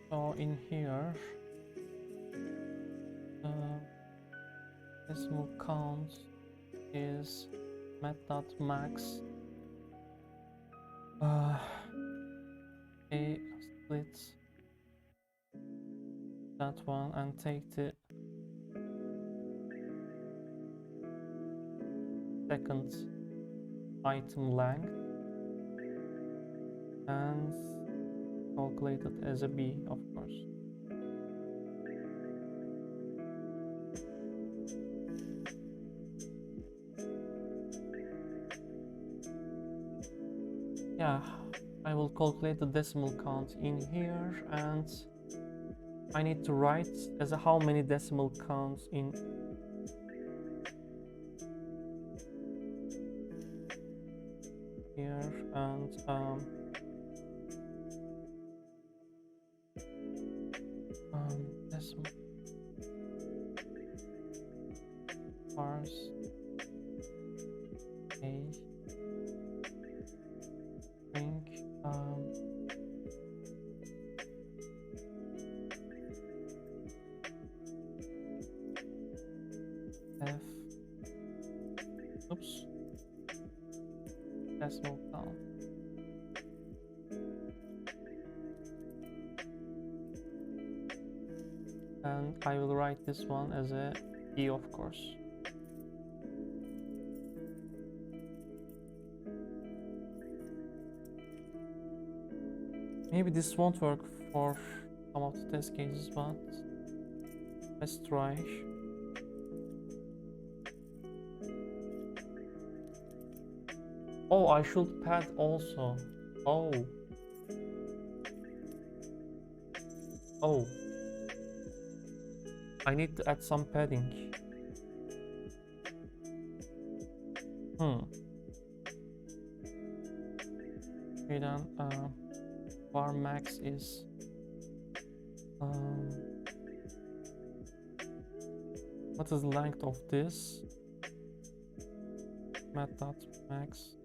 So in here, decimal count is met.max a split that one and take the second item length and calculate it as a B, of course. Yeah, I will calculate the decimal count in here, and I need to write as a how many decimal counts in here, and decimal parse a string F. Oops. Decimal down. And I will write this one as a E, of course. Maybe this won't work for some of the test cases, but let's try. Oh, I should pad also. Oh. Oh. I need to add some padding. Okay then, var max is what is the length of this? Math.max.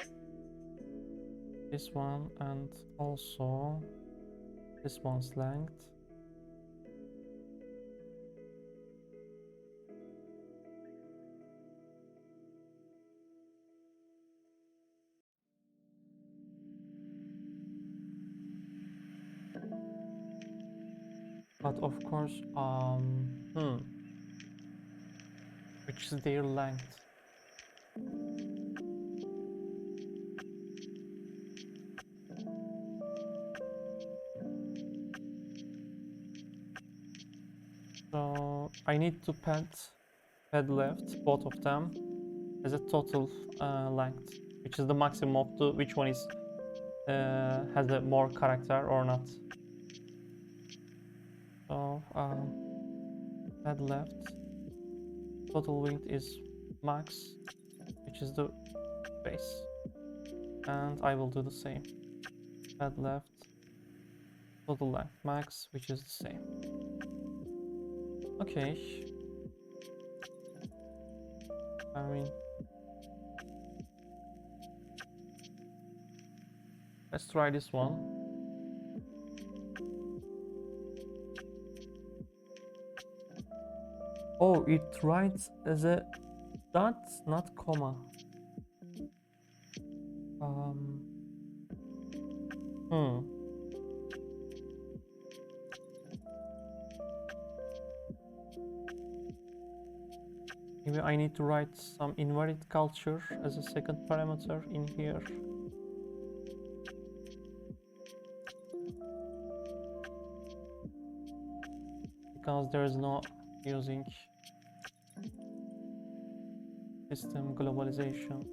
This one and also this one's length. But of course, which is their length? So I need to pad left, both of them, as a total length, which is the maximum of the which one is has a more character or not. So pad left, total width is max, which is the base, and I will do the same. Pad left, total length max, which is the same. Okay. I mean, let's try this one. Oh, it writes as a dot, not comma. Maybe I need to write some invariant culture as a second parameter in here. Because there is no using system globalization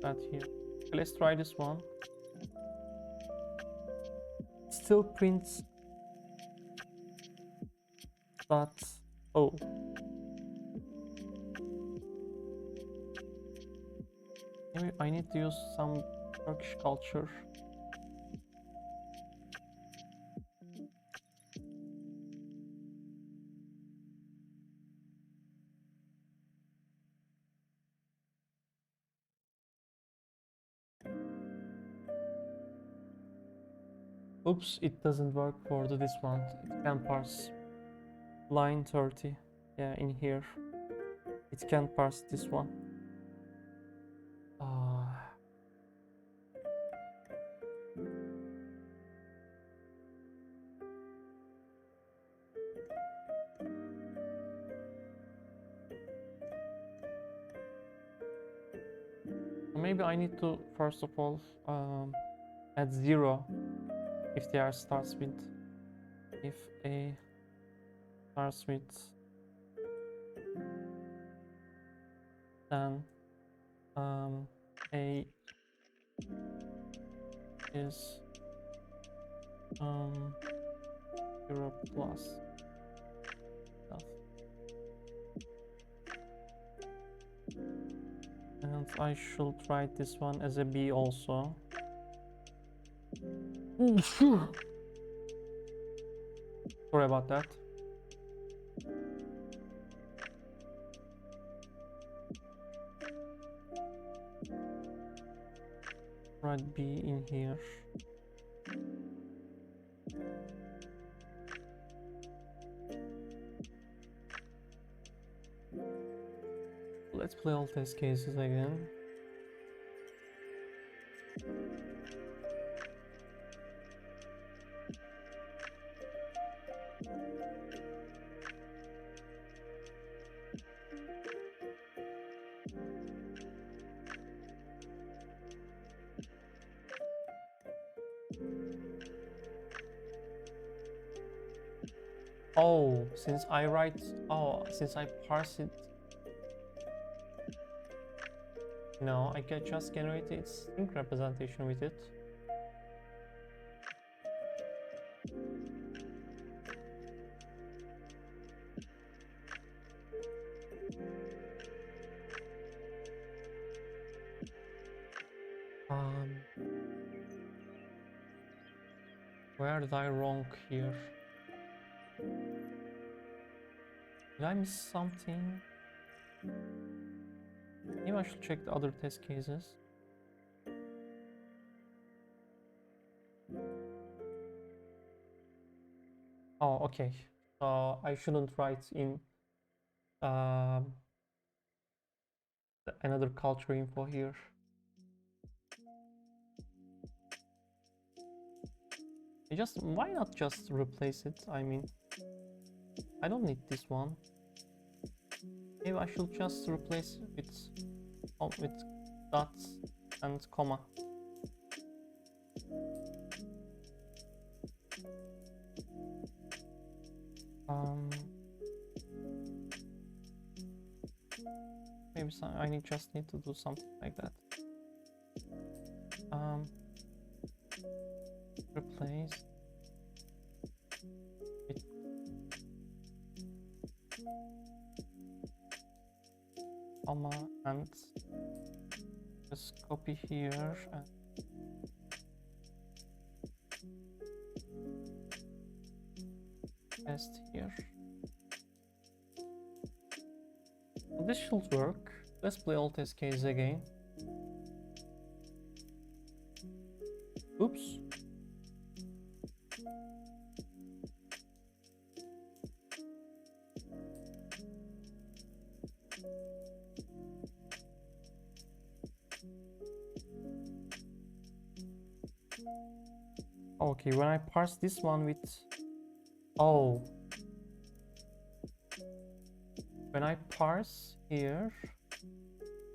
right here. Okay, let's try this one. It still prints dot. Oh. Maybe I need to use some Turkish culture. Oops, it doesn't work for this one. It can parse line 30. Yeah, in here. It can parse this one. Maybe I need to first of all add 0 if they are starts with, if A starts with, then A is 0 plus stuff. And I should write this one as a B also. Sorry about that. Write B in here. let's play all test cases again. Oh, since I parse it. No, I can just generate its string representation with it. Where did I wrong here? Did I miss something? Maybe I should check the other test cases. Oh, okay. I shouldn't write in another culture info here. Why not just replace it? I mean, I don't need this one. Maybe I should just replace it with dots and comma. Maybe I just need to do something like that. Replace it. Comma and just copy here and paste here. So this should work. Let's play all test cases again. Oops. Okay, when I parse this one with... Oh. When I parse here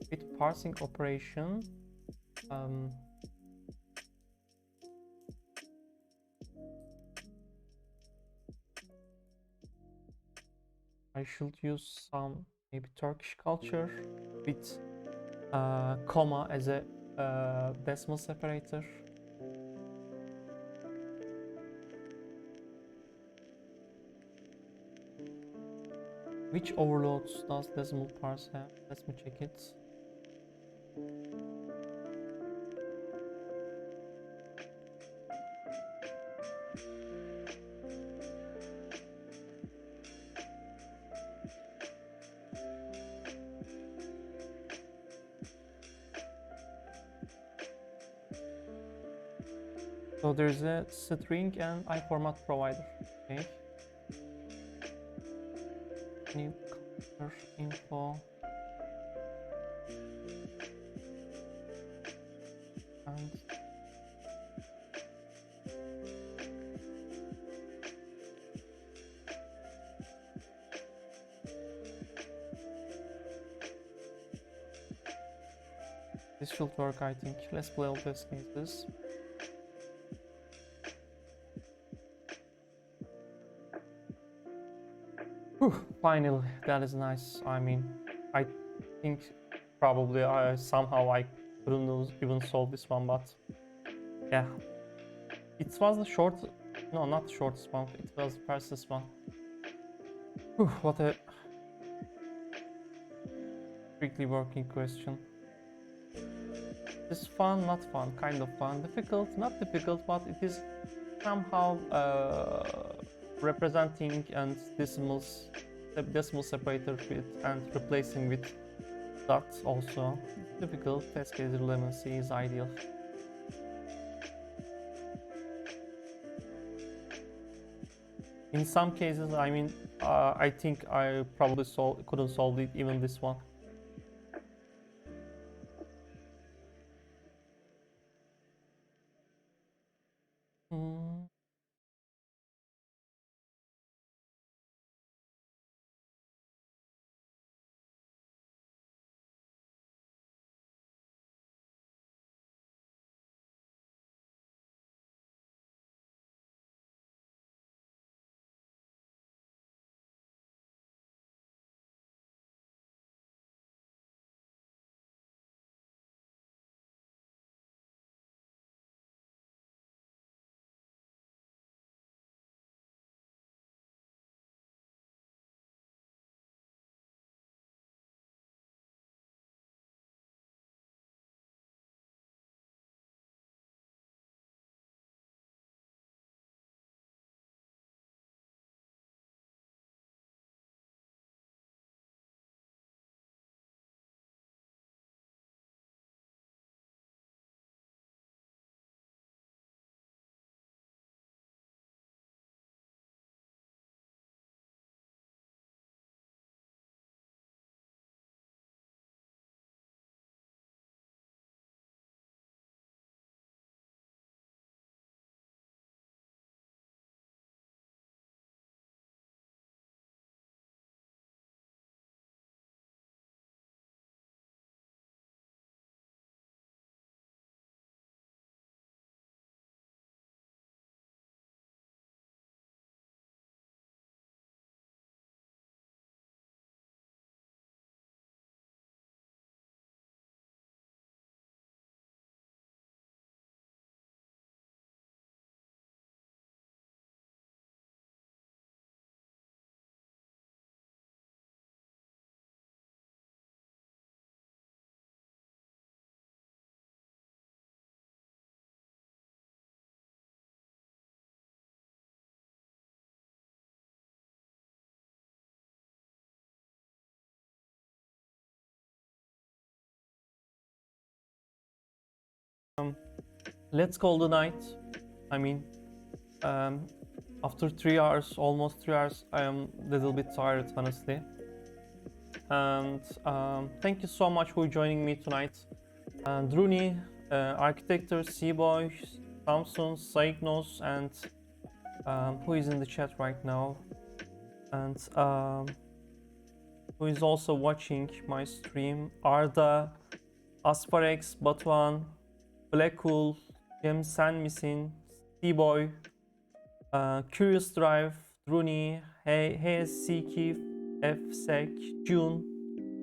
with parsing operation, I should use some maybe Turkish culture with comma as a decimal separator. Which overloads does decimal parse have? Let me check it. So there's a string and I format provider. Okay. New color info and this should work, I think. Let's play all test cases. Whew, finally, that is nice. I mean, I think probably somehow I couldn't even solve this one, but yeah, it was the no, not the shortest one, it was the fastest one. Whew, what a strictly working question. This fun, not fun, kind of fun, difficult, not difficult, but it is somehow representing and decimal separator with and replacing with dots also. Difficult. Test case relevancy is ideal. In some cases, I mean, I think I probably couldn't solve it, even this one. Let's call the night. I mean, after 3 hours, almost 3 hours, I am a little bit tired, honestly. And thank you so much for joining me tonight. Druni, Architector, Seaboy, Samson, Saignos, and who is in the chat right now, and who is also watching my stream, Arda, Asparex, Batuan, Blackpool, Jem Sanmisin, Seaboy, Curious Drive, Druni, HSCK, FSEC, June,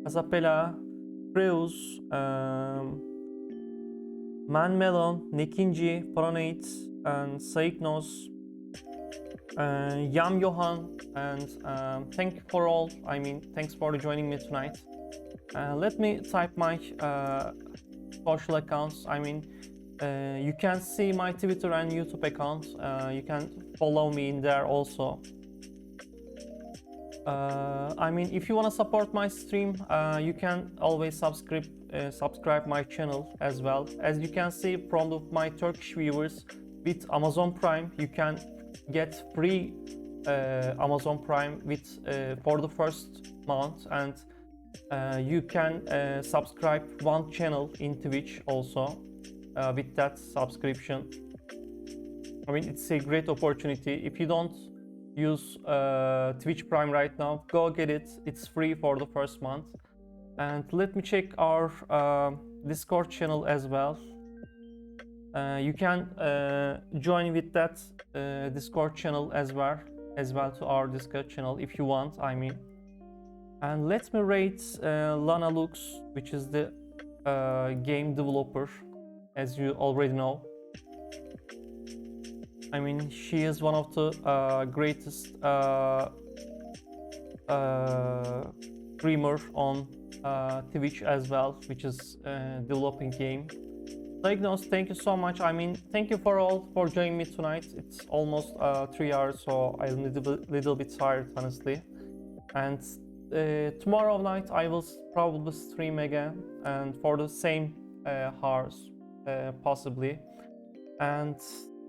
Azapela, Creus, Manmelon, Nekinji, Paronate, and Saignos, Yam Johan, and thank you for all. I mean, thanks for joining me tonight. Let me type my social accounts. I mean, you can see my Twitter and YouTube account. You can follow me in there also. I mean, if you want to support my stream, you can always subscribe my channel as well. As you can see from my Turkish viewers, with Amazon Prime, you can get free Amazon Prime with for the first month, and you can subscribe one channel in Twitch also with that subscription. I mean, it's a great opportunity. If you don't use Twitch Prime right now, go get it. It's free for the first month. And let me check our Discord channel as well. You can join with that Discord channel as well to our Discord channel if you want. I mean, and let me rate Lana Lux, which is the game developer, as you already know. I mean, she is one of the greatest streamer on Twitch as well, which is developing game. Saignos, thank you so much. I mean, thank you for all for joining me tonight. It's almost 3 hours, so I'm a little bit tired, honestly. And tomorrow night I will probably stream again, and for the same hours, possibly. And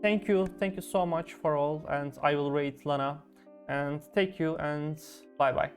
thank you so much for all, and I will rate Lana. And thank you, and bye bye.